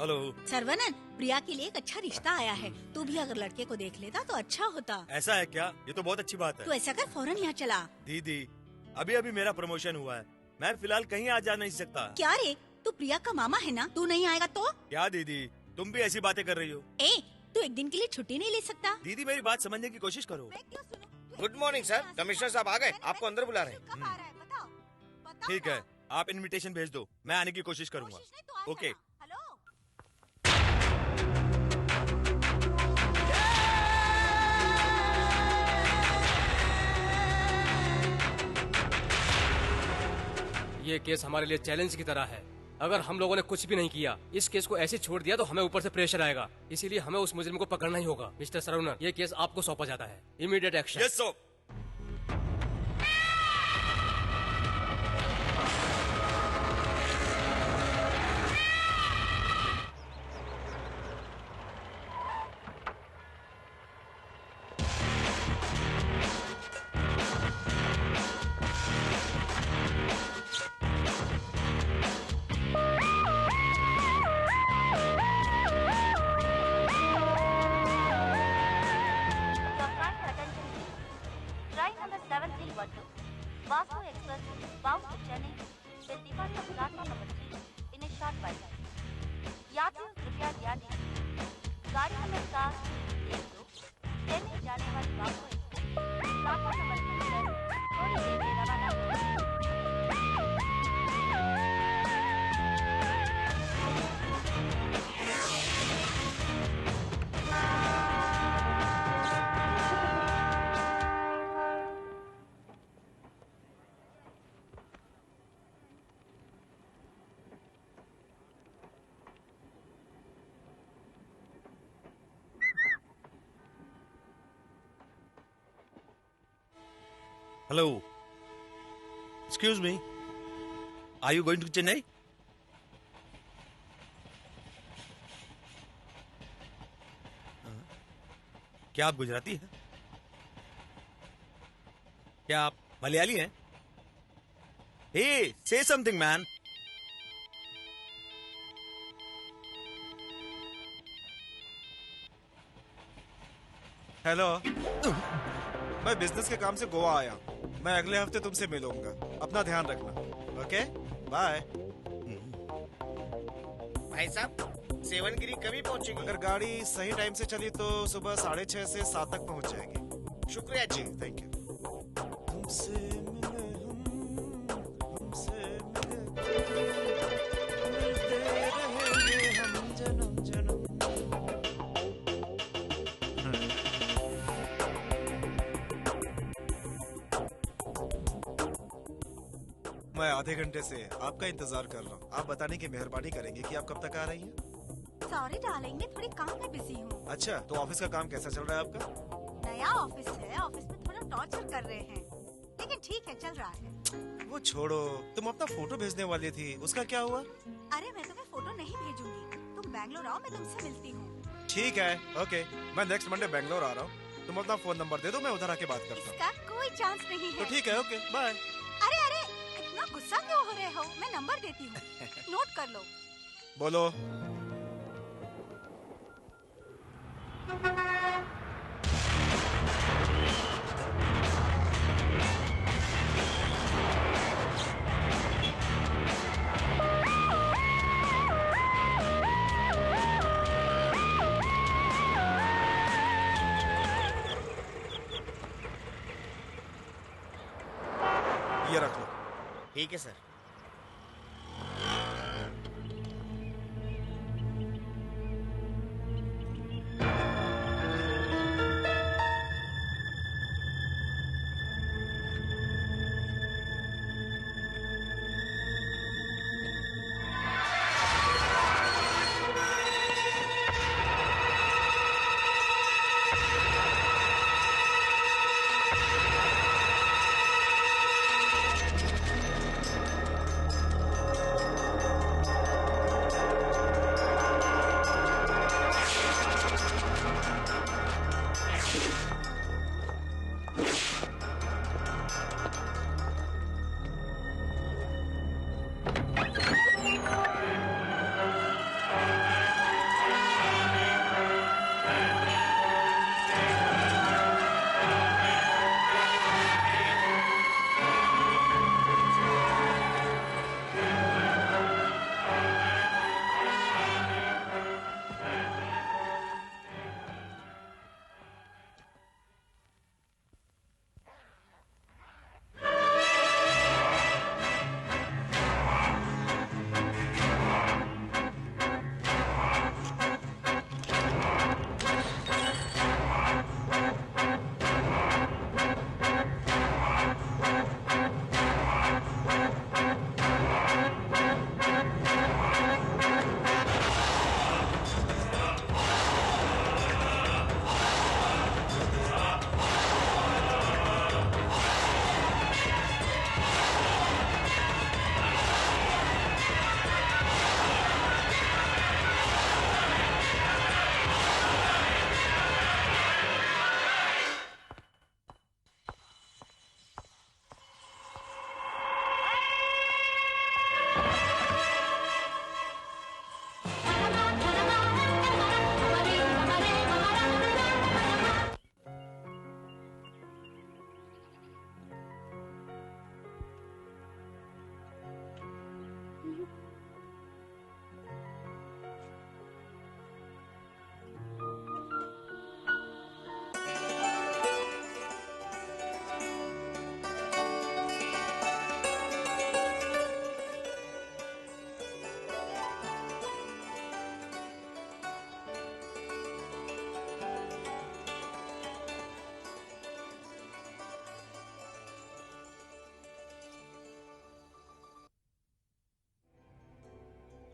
Hello. Saravanan, प्रिया के लिए एक अच्छा रिश्ता आया है। तू भी अगर लड़के को देख लेता तो अच्छा होता। ऐसा है क्या? ये तो बहुत अच्छी बात है। तू ऐसा कर, फौरन यहाँ चला। दीदी, अभी अभी मेरा प्रमोशन हुआ है, मैं फिलहाल कहीं आ जा नहीं सकता। क्या रे, तू प्रिया का मामा है ना? तू नहीं आएगा तो? क्या दीदी, तुम भी ऐसी बातें कर रही हो? ए, तू एक दिन के लिए छुट्टी नहीं ले सकता? दीदी मेरी बात समझने की कोशिश करो। गुड मॉर्निंग सर, कमिश्नर साहब आ गए, आपको अंदर बुला रहे हैं। ठीक है, आप इनविटेशन भेज दो, मैं आने की कोशिश करूँगा। ओके। ये केस हमारे लिए चैलेंज की तरह है। अगर हम लोगों ने कुछ भी नहीं किया, इस केस को ऐसे छोड़ दिया तो हमें ऊपर से प्रेशर आएगा। इसीलिए हमें उस मुजरिम को पकड़ना ही होगा। मिस्टर सरवनन, ये केस आपको सौंपा जाता है। Immediate action. Yes sir. Hello, excuse me, are you going to Chennai? क्या आप गुजराती हैं? क्या आप मलयाली हैं? हे, से समथिंग मैन। हेलो, मैं बिजनेस के काम से गोवा आया हूँ। मैं अगले हफ्ते तुमसे मिलूंगा। अपना ध्यान रखना। Okay, bye. भाई साहब, सेवनगिरी कभी पहुंचेगी? अगर गाड़ी सही टाइम से चली तो सुबह 6:30 से 7 तक पहुंच जाएगी। शुक्रिया जी, थैंक यू। तुमसे मिले हमसे मिले, मिलते रहेंगे हम जन्म जन्म। मैं आधे घंटे से आपका इंतजार कर रहा हूँ। आप बताने की मेहरबानी करेंगे कि आप कब तक आ रही हैं? सॉरी डार्लिंग, मैं थोड़ी काम में बिजी हूँ। अच्छा, तो ऑफिस का काम कैसा चल रहा है आपका? नया ऑफिस है, ऑफिस में थोड़ा टॉर्चर कर रहे हैं, लेकिन ठीक है, चल रहा है। वो छोड़ो, तुम अपना फोटो भेजने वाली थी, उसका क्या हुआ? अरे मैं तुम्हें फोटो नहीं भेजूंगी, तुम बैंगलोर आओ, मैं तुमसे मिलती हूँ। ठीक है, ओके, मैं नेक्स्ट मंडे बैंगलोर आ रहा हूँ। तुम अपना फोन नंबर दे दो, मैं उधर आके बात करता हूँ। इसका कोई चांस नहीं है। तो ठीक है, ओके, बाय। अरे अरे, इतना गुस्सा क्यों हो रहे हो? मैं नंबर देती हूँ, नोट कर लो। बोलो। ये रख लो। ठीक है सर।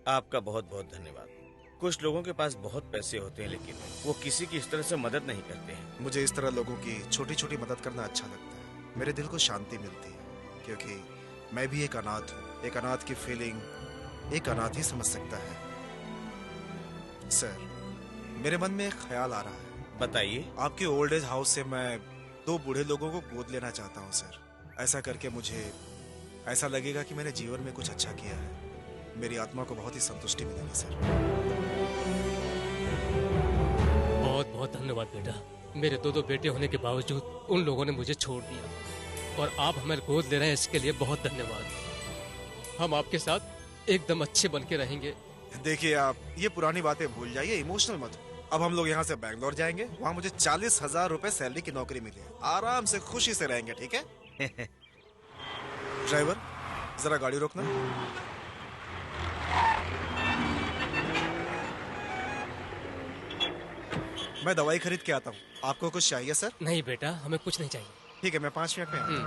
आपका बहुत बहुत धन्यवाद। कुछ लोगों के पास बहुत पैसे होते हैं लेकिन वो किसी की इस तरह से मदद नहीं करते हैं। मुझे इस तरह लोगों की छोटी छोटी मदद करना अच्छा लगता है। मेरे दिल को शांति मिलती है, क्योंकि मैं भी एक अनाथ हूँ। एक अनाथ की फीलिंग एक अनाथ ही समझ सकता है। सर, मेरे मन में एक ख्याल आ रहा है। बताइए। आपके ओल्ड एज हाउस से मैं 2 बूढ़े लोगों को गोद लेना चाहता हूँ सर। ऐसा करके मुझे ऐसा लगेगा कि मैंने जीवन में कुछ अच्छा किया है। मेरी आत्मा को बहुत ही संतुष्टि मिलेगी सर। बहुत बहुत धन्यवाद बेटा। मेरे 2 बेटे होने के बावजूद उन लोगों ने मुझे छोड़ दिया और आप हमें गोद ले रहे हैं, इसके लिए बहुत धन्यवाद। हम आपके साथ एकदम अच्छे बन के रहेंगे। देखिए, आप ये पुरानी बातें भूल जाइए, इमोशनल मत हो। अब हम लोग यहाँ से बैंगलोर जाएंगे, वहाँ मुझे 40,000 रुपए सैलरी की नौकरी मिली है। आराम से खुशी से रहेंगे, ठीक है? ड्राइवर, जरा गाड़ी रोकना। मैं दवाई खरीद के आता हूँ। आपको कुछ चाहिए सर? नहीं बेटा, हमें कुछ नहीं चाहिए। ठीक है, मैं 5 मिनट में आता हूँ।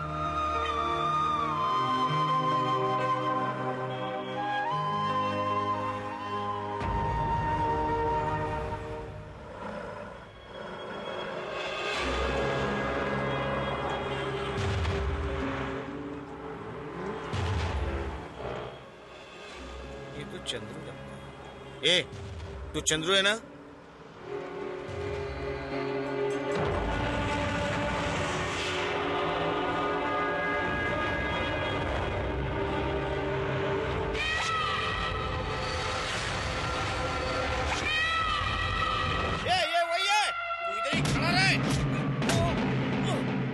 ये तो चंद्रू लगता है। ए, तू चंद्रू है ना? ये वही है। तू इधर ही खड़ा रहे।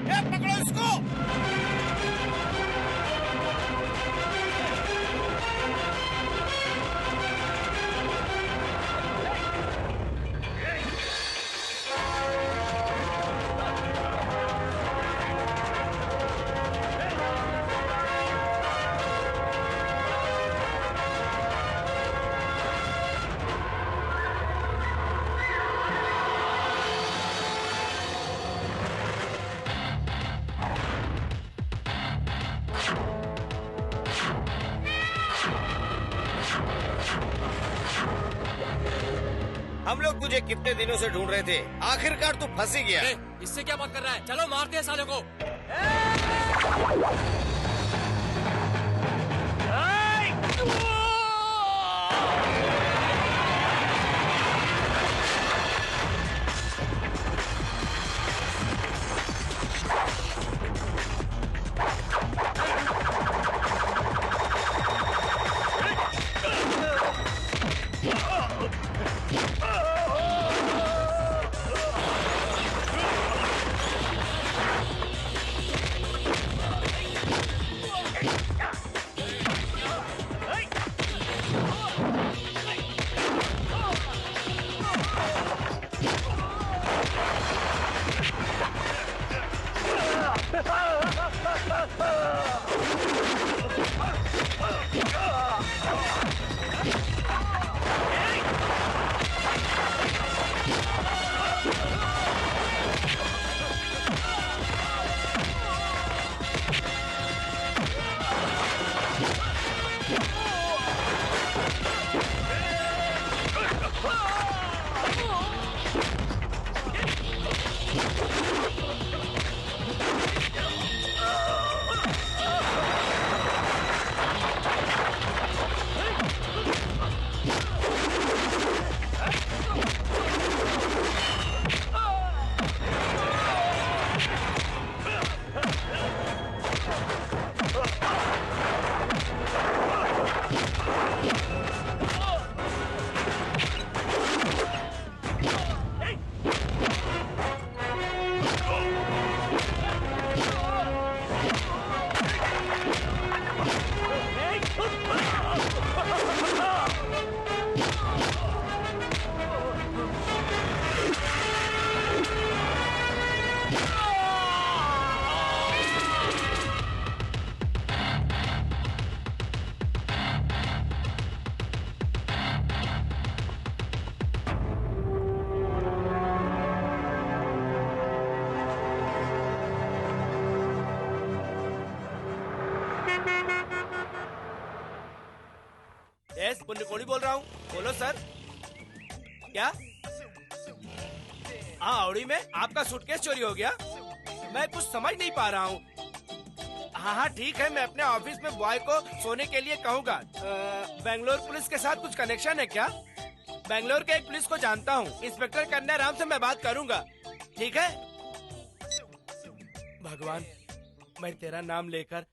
ये पकड़ो इसको। हम लोग तुझे कितने दिनों से ढूंढ रहे थे, आखिरकार तू फंस ही गया। अरे, इससे क्या बात कर रहा है? चलो मारते हैं साले को। यस, पुण्यकोड़ी बोल रहा हूँ। बोलो सर। क्या? हाँ, औड़ी में आपका सूटकेस चोरी हो गया? मैं कुछ समझ नहीं पा रहा हूँ। हाँ, ठीक है, मैं अपने ऑफिस में बॉय को सोने के लिए कहूँगा। बेंगलोर पुलिस के साथ कुछ कनेक्शन है क्या? बेंगलोर के एक पुलिस को जानता हूँ, इंस्पेक्टर कन्या राम से मैं बात करूँगा। ठीक है? भगवान, मैं तेरा नाम लेकर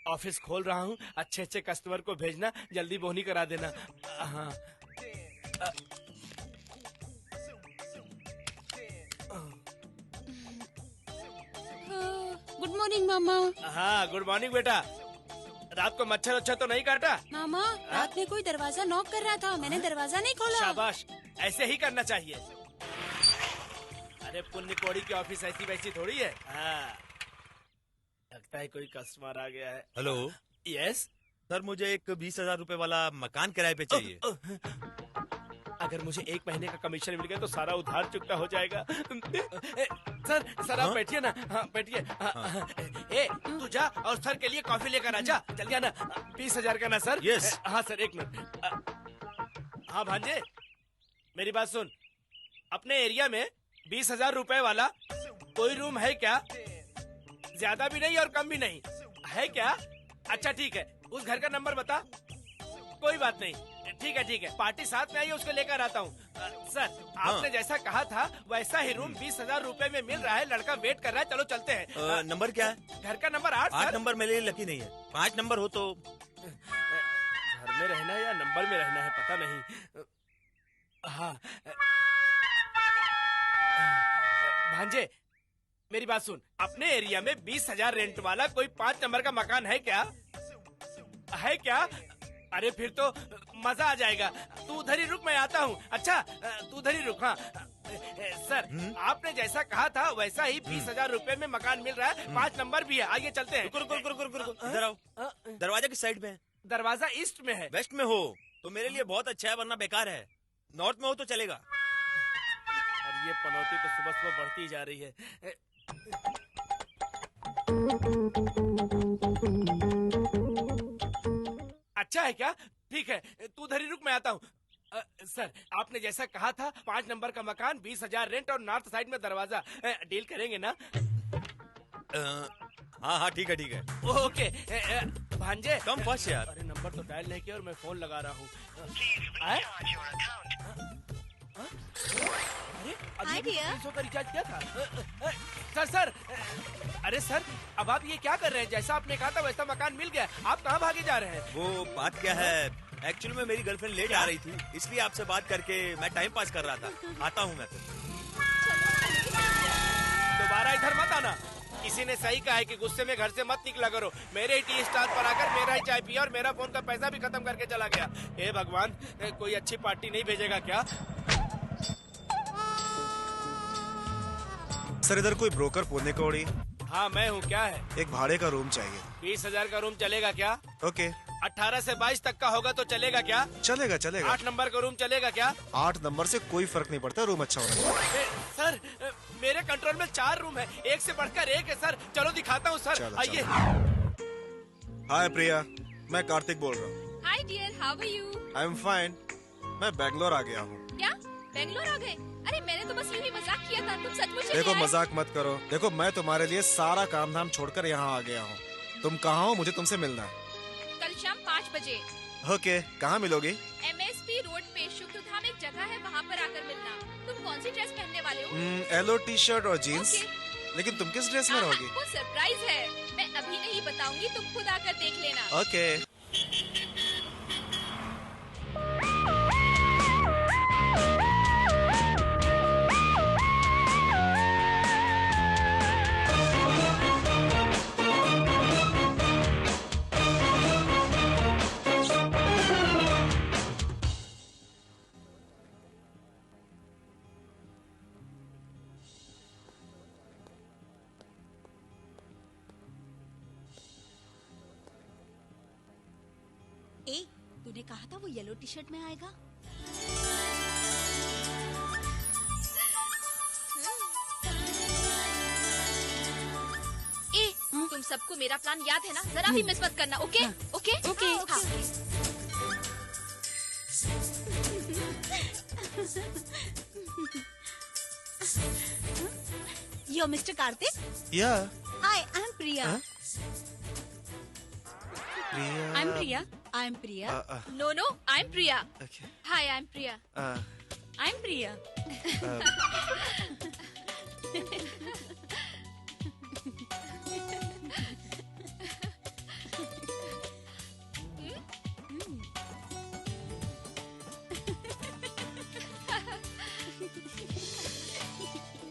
ऑफिस खोल रहा हूँ। अच्छे अच्छे कस्टमर को भेजना, जल्दी बोनी करा देना। हाँ। गुड मॉर्निंग मामा। हाँ, गुड मॉर्निंग बेटा। रात को मच्छर अच्छा तो नहीं काटा? मामा, रात में कोई दरवाजा नॉक कर रहा था, मैंने दरवाजा नहीं खोला। शाबाश, ऐसे ही करना चाहिए। अरे पुण्य कोड़ी की ऑफिस ऐसी वैसी थोड़ी है। हाँ, लगता है कोई कस्टमर आ गया है। हेलो। यस सर, मुझे एक 20,000 रुपए वाला मकान किराए पे चाहिए। अगर मुझे 1 महीने का कमीशन मिल गया तो सारा उधार चुकता हो जाएगा। सर आप बैठिए ना। हाँ, बैठिए। ए, तू जा और सर के लिए कॉफी लेकर आ जा। जल्दी आना। 20,000 का ना सर? यस। हाँ सर, 1 मिनट। हाँ भांजे, मेरी बात सुन। अपने एरिया में 20,000 रुपए वाला कोई रूम है क्या? ज्यादा भी नहीं और कम भी नहीं है क्या? अच्छा ठीक है, उस घर का नंबर बता। कोई बात नहीं, ठीक है ठीक है, पार्टी साथ में आई है, उसको लेकर आता हूँ। सर, आपने जैसा कहा था वैसा ही रूम 20,000 रुपए में मिल रहा है। लड़का वेट कर रहा है, चलो चलते हैं। नंबर क्या है? घर का नंबर 8। 8 नंबर मेरे लिए लकी नहीं है। 5 नंबर हो तो। घर में रहना है या नंबर में रहना है पता नहीं। हाँ भांजे, मेरी बात सुन। अपने एरिया में 20,000 रेंट वाला कोई 5 नंबर का मकान है क्या? है क्या? अरे फिर तो मजा आ जाएगा। तू उधर ही रुक, मैं आता हूँ। अच्छा, तू उधर ही रुक। हाँ सर, आपने जैसा कहा था वैसा ही 20,000 रुपए में मकान मिल रहा है। 5 नंबर भी है। आइए चलते हैं। रुको रुको रुको रुको रुको, इधर आओ। दरवाजा किस साइड में है? दरवाजा ईस्ट में है। वेस्ट में हो तो मेरे लिए बहुत अच्छा है, वरना बेकार है। नॉर्थ में हो तो चलेगा। और ये पनौती तो सुबह सुबह बढ़ती जा रही है। अच्छा है क्या? ठीक है, तू उधर ही रुक, मैं आता हूँ। सर, आपने जैसा कहा था 5 नंबर का मकान, 20,000 रेंट और नॉर्थ साइड में दरवाजा। डील करेंगे ना? हाँ हाँ, ठीक है ठीक है। ओके। भांजे, कम फर्स्ट यार। अरे नंबर तो डायल नहीं किया और मैं फोन लगा रहा हूँ। अरे Hi, dear. 300 का रिचार्ज किया था। सर, अरे सर, अब आप ये क्या कर रहे हैं? जैसा आपने कहा था वैसा मकान मिल गया। आप कहाँ भागे जा रहे हैं? वो बात क्या है, एक्चुअली में मेरी गर्लफ्रेंड लेट आ रही थी, इसलिए आपसे बात करके मैं टाइम पास कर रहा था। आता हूँ मैं तो। दोबारा इधर मत आना। किसी ने सही कहा है कि गुस्से में घर से मत निकला करो। मेरे ही टी स्टाल पर आकर मेरा ही चाय पिया और मेरा फोन का पैसा भी खत्म करके चला गया। हे भगवान, कोई अच्छी पार्टी नहीं भेजेगा क्या? सर, इधर कोई ब्रोकर पुण्य कोड़ी? हाँ मैं हूँ। क्या है? एक भाड़े का रूम चाहिए। 20,000 का रूम चलेगा क्या? ओके। 18 से 22 तक का होगा तो चलेगा क्या? चलेगा चलेगा। 8 नंबर का रूम चलेगा क्या? 8 नंबर से कोई फर्क नहीं पड़ता, रूम अच्छा होना चाहिए। सर, मेरे कंट्रोल में 4 रूम है, एक से बढ़कर एक है सर। चलो दिखाता हूँ सर, चलो, आइए। हाय प्रिया, मैं कार्तिक बोल रहा हूँ। Hi dear, how are you? I am fine. मैं बैंगलोर आ गया हूँ। क्या बेंगलोर आ गए? अरे मैंने तो बस यूं ही मजाक किया था, तुम सचमुच ही देखो नहीं आए? मजाक मत करो। देखो, मैं तुम्हारे लिए सारा काम धाम छोड़कर यहाँ आ गया हूँ। तुम कहाँ हो? मुझे तुमसे मिलना है। कल शाम 5 बजे ओके, कहाँ मिलोगी? MSP रोड पे शुक्रधाम एक जगह है, वहाँ पर आकर मिलना। तुम कौन सी ड्रेस पहनने वाले हो? येलो टी शर्ट और जीन्स। ओके। लेकिन तुम किस ड्रेस में रहोगी? आपको सरप्राइज है, मैं अभी नहीं बताऊंगी, तुम खुद आकर देख लेना। ओके। ए, तूने कहा था वो येलो टी शर्ट में आएगा। ए, तुम सबको मेरा प्लान याद है ना? जरा भी मिस मत करना, okay? Okay? Okay. Yo mister Kartik, या हाय, आई एम प्रिया। हाँ? Priya I am Priya. I am Priya. No no, I am Priya. Okay hi, I am Priya. I am Priya.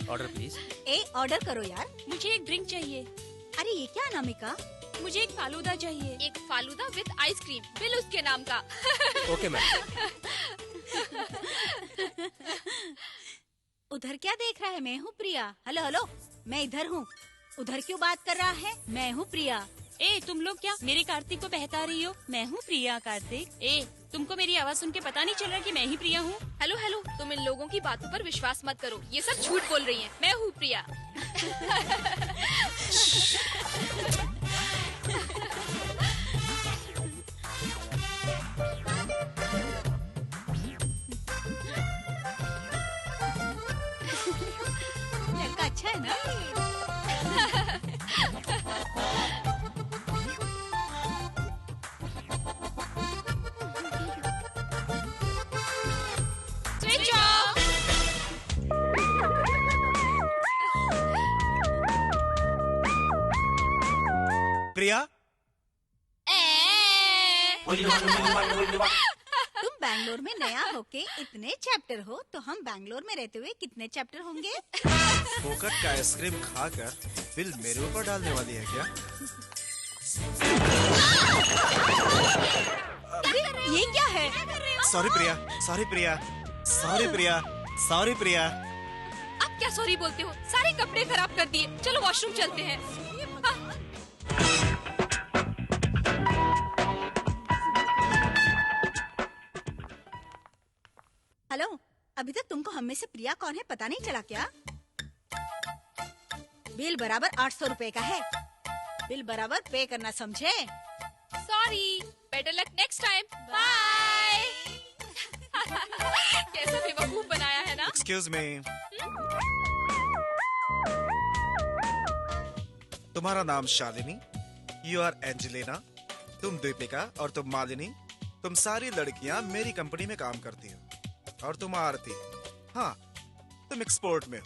Order please. ए, ऑर्डर करो यार। मुझे एक ड्रिंक चाहिए। अरे ये क्या अनामिका? मुझे एक फालूदा चाहिए। एक फालूदा विद आइसक्रीम, बिल उसके नाम का। Okay ma'am. उधर क्या देख रहा है? मैं हूँ प्रिया। हेलो हेलो, मैं इधर हूँ। उधर क्यों बात कर रहा है? मैं हूँ प्रिया। ए, तुम लोग क्या मेरे कार्तिक को बहता रही हो? मैं हूँ प्रिया कार्तिक। ए, तुमको मेरी आवाज सुन के पता नहीं चल रहा कि मैं ही प्रिया हूँ? हेलो हेलो, तुम इन लोगों की बातों पर विश्वास मत करो, ये सब झूठ बोल रही हैं। मैं हूँ प्रिया। लड़का अच्छा है ना? Switch off. प्रिया, तुम बैंगलोर में नया होके इतने चैप्टर हो, तो हम बैंगलोर में रहते हुए कितने चैप्टर होंगे? फोकट का आइसक्रीम खाकर बिल मेरे ऊपर डालने वाली है क्या? अरे ये क्या है? सॉरी प्रिया, सॉरी प्रिया, सॉरी प्रिया, सॉरी प्रिया। आप क्या सॉरी बोलते हो? सारे कपड़े खराब कर दिए। चलो वॉशरूम चलते हैं। हेलो, अभी तक तुमको हम में से प्रिया कौन है पता नहीं चला क्या? बिल बराबर 800 रुपए का है। बिल बराबर पे करना, समझे? Sorry, better luck next time. Bye. कैसा बेवकूफ बनाया है ना? एक्सक्यूज मी, तुम्हारा नाम शालिनी, यू आर एंजेलिना, तुम दीपिका और तुम मालिनी। तुम सारी लड़कियां मेरी कंपनी में काम करती हो। और तुम आरती, हाँ तुम एक्सपोर्ट में हो।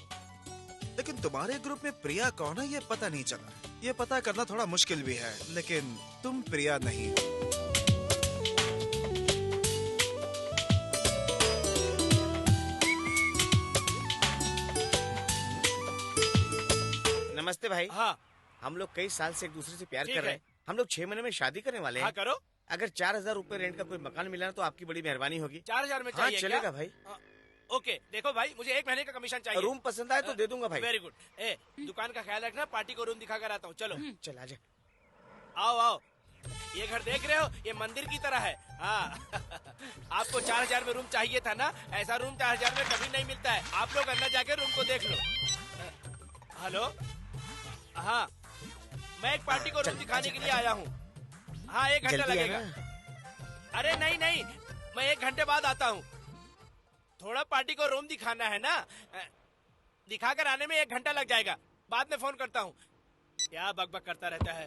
लेकिन तुम्हारे ग्रुप में प्रिया कौन है ये पता नहीं चला। ये पता करना थोड़ा मुश्किल भी है, लेकिन तुम प्रिया नहीं हो। नमस्ते भाई। हाँ हम लोग कई साल से एक दूसरे से प्यार ठीक कर रहे है। हैं। हम लोग 6 महीने में शादी करने वाले हाँ हैं। करो। अगर 4000 रूपए रेंट का कोई मकान मिला ना तो आपकी बड़ी मेहरबानी होगी। 4000 में हाँ चाहिए चलेगा क्या? भाई। ओके, देखो भाई, मुझे 1 महीने का कमीशन चाहिए। रूम पसंद आए तो दे दूंगा भाई। Very good. ए, दुकान का ख्याल रखना, पार्टी को रूम दिखा कर आता हूँ। चलो चल आजा। आओ आओ। ये घर देख रहे हो, ये मंदिर की तरह है। हाँ आपको 4000 में रूम चाहिए था ना? ऐसा रूम 4000 में कभी नहीं मिलता है। आप लोग अंदर जाके रूम को देख लो। हेलो, हाँ मैं एक पार्टी को रूम दिखाने के लिए आया हूँ। हाँ 1 घंटा जल्दी लगेगा। आना। अरे नहीं नहीं, मैं 1 घंटे बाद आता हूँ। थोड़ा पार्टी को रूम दिखाना है ना, दिखा कर आने में 1 घंटा लग जाएगा। बाद में फोन करता हूँ। क्या बकबक करता रहता है।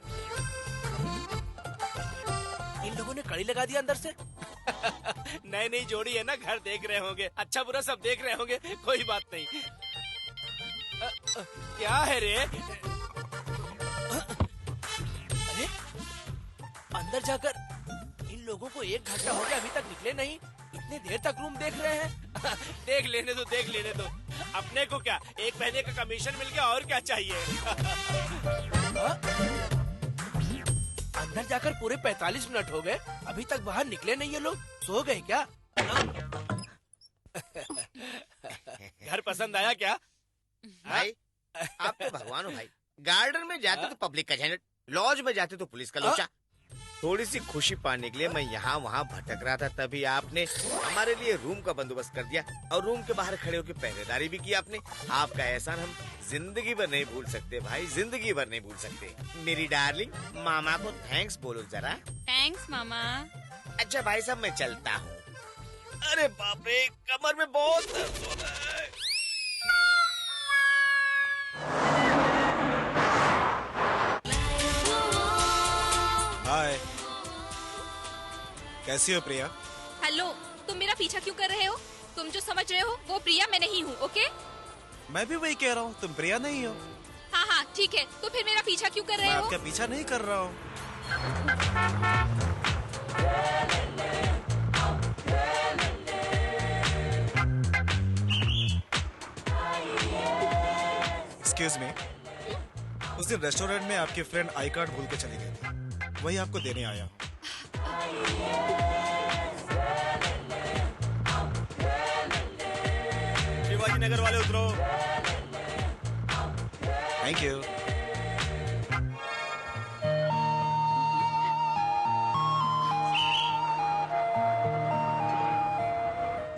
इन लोगों ने कड़ी लगा दिया अंदर से। नई नई जोड़ी है ना, घर देख रहे होंगे, अच्छा बुरा सब देख रहे होंगे, कोई बात नहीं। क्या है रे? अरे अंदर जाकर इन लोगों को 1 घंटा हो गया, अभी तक निकले नहीं। इतने देर तक रूम देख रहे हैं। देख लेने दो, देख लेने दो। अपने को क्या 1 महीने का कमीशन मिल गया, और क्या चाहिए। अंदर जाकर पूरे 45 मिनट हो गए, अभी तक बाहर निकले नहीं ये लोग। सो गए क्या? घर पसंद आया क्या? भाई आप तो भगवान हो भाई। गार्डन में जाते तो पब्लिक का झंझट, लॉज में जाते तो पुलिस का लोचा। थोड़ी सी खुशी पाने के लिए मैं यहाँ वहाँ भटक रहा था, तभी आपने हमारे लिए रूम का बंदोबस्त कर दिया और रूम के बाहर खड़े होकर पहरेदारी भी की आपने। आपका एहसान हम जिंदगी भर नहीं भूल सकते भाई, जिंदगी भर नहीं भूल सकते। मेरी डार्लिंग, मामा को थैंक्स बोलो जरा। थैंक्स मामा। अच्छा भाई साहब, मैं चलता हूँ। अरे बाप रे, कमर में बहुत दर्द हो रहा है। हाय, कैसी हो प्रिया? हेलो, तुम मेरा पीछा क्यों कर रहे हो? तुम जो समझ रहे हो वो प्रिया मैं नहीं हूँ, ओके? मैं भी वही कह रहा हूँ, तुम प्रिया नहीं हो। हाँ हाँ ठीक है, तो फिर मेरा पीछा क्यों कर मैं रहे हो? आपका पीछा नहीं कर रहा हूँ। एक्सक्यूज मी, उस दिन रेस्टोरेंट में आपके फ्रेंड आई कार्ड भूल के चली गई थी, वही आपको देने आया हूँ। शिवाजी नगर वाले उतरो। Thank you.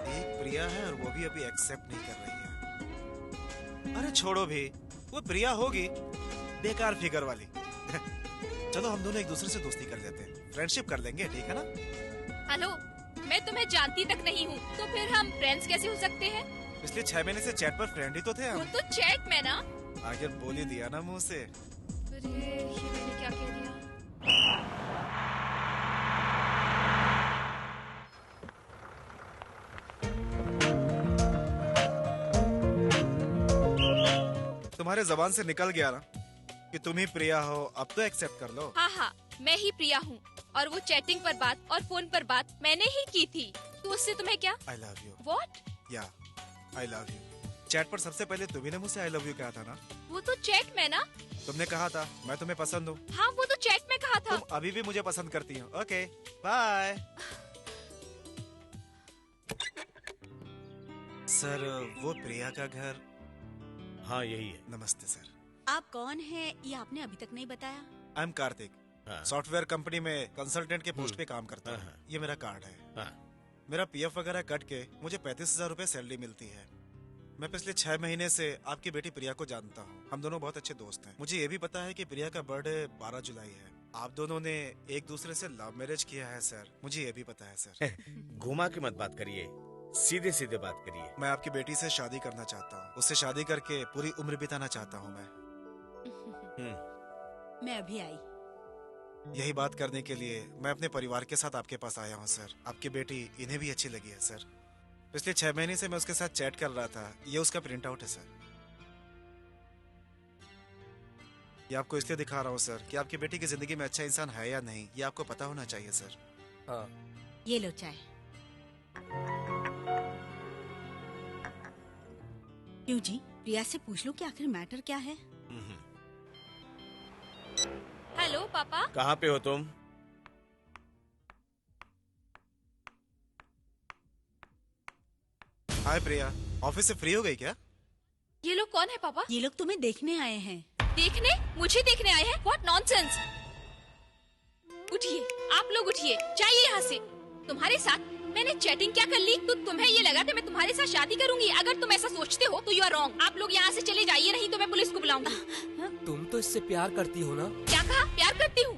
एक प्रिया है और वो भी अभी एक्सेप्ट नहीं कर रही है। अरे छोड़ो भी, वो प्रिया होगी, बेकार फिगर वाली। चलो हम दोनों एक दूसरे से दोस्ती कर लेते हैं, फ्रेंडशिप कर लेंगे, ठीक है ना? हेलो, मैं तुम्हें जानती तक नहीं हूँ, तो फिर हम फ्रेंड्स कैसे हो सकते हैं? पिछले 6 महीने से चैट पर फ्रेंड ही तो थे वो हम। तो चैट में ना। आखिर बोल ही दिया ना मुंह से। अरे ये मैंने क्या कह दिया? तुम्हारे जबान से निकल गया ना कि तुम ही प्रिया हो, अब तो एक्सेप्ट कर लो। हाँ हाँ, मैं ही प्रिया हूँ और वो चैटिंग पर बात और फोन पर बात मैंने ही की थी, तो उससे तुम्हें क्या? I love you. व्हाट? या आई लव यू। चैट पर सबसे पहले तुम्ही ने मुझसे आई लव यू कहा था ना? वो तो चैट में ना। तुमने कहा था मैं तुम्हें पसंद हूँ। हाँ वो तो चैट में कहा था। तुम अभी भी मुझे पसंद करती हो। Okay bye. सर वो प्रिया का घर। हाँ यही है। नमस्ते सर। आप कौन हैं ये आपने अभी तक नहीं बताया। आई एम कार्तिक, हाँ। सॉफ्टवेयर कंपनी में कंसल्टेंट के पोस्ट पे काम करता हाँ, हूँ। हाँ। ये मेरा कार्ड है। हाँ। मेरा पीएफ वगैरह कट के मुझे 35,000 रुपए सैलरी मिलती है। मैं पिछले 6 महीने से आपकी बेटी प्रिया को जानता हूँ, हम दोनों बहुत अच्छे दोस्त हैं। मुझे ये भी पता है कि प्रिया का बर्थडे 12 जुलाई है। आप दोनों ने एक दूसरे से लव मैरिज किया है सर, मुझे ये भी पता है सर। घुमा के मत बात करिए, सीधे सीधे बात करिए। मैं आपकी बेटी से शादी करना चाहता हूँ, उससे शादी करके पूरी उम्र बिताना चाहता हूँ मैं। मैं अभी आई। यही बात करने के लिए मैं अपने परिवार के साथ आपके पास आया हूँ सर। आपकी बेटी इन्हें भी अच्छी लगी है सर। पिछले 6 महीने से मैं उसके साथ चैट कर रहा था, ये उसका प्रिंट आउट है सर। ये आपको इसलिए दिखा रहा हूँ सर कि आपकी बेटी की जिंदगी में अच्छा इंसान है या नहीं, ये आपको पता होना चाहिए सर। हाँ। ये लो चाय। क्यों जी, प्रिया से पूछ लो कि आखिर मैटर क्या है। हेलो पापा। कहाँ पे हो तुम? हाय प्रिया, ऑफिस से फ्री हो गई क्या? ये लोग कौन है पापा? ये लोग तुम्हें देखने आए हैं। देखने? मुझे देखने आए हैं? What nonsense! उठिए, आप लोग उठिए, जाइए यहाँ से। तुम्हारे साथ मैंने चैटिंग क्या कर ली तो तुम्हें ये लगा कि मैं तुम्हारे साथ शादी करूंगी? अगर तुम ऐसा सोचते हो तो यू आर रॉन्ग। आप लोग यहाँ से चले जाइए, नहीं तो मैं पुलिस को बुलाऊंगी। तुम तो इससे प्यार करती हो ना? क्या कहा? प्यार करती हूँ?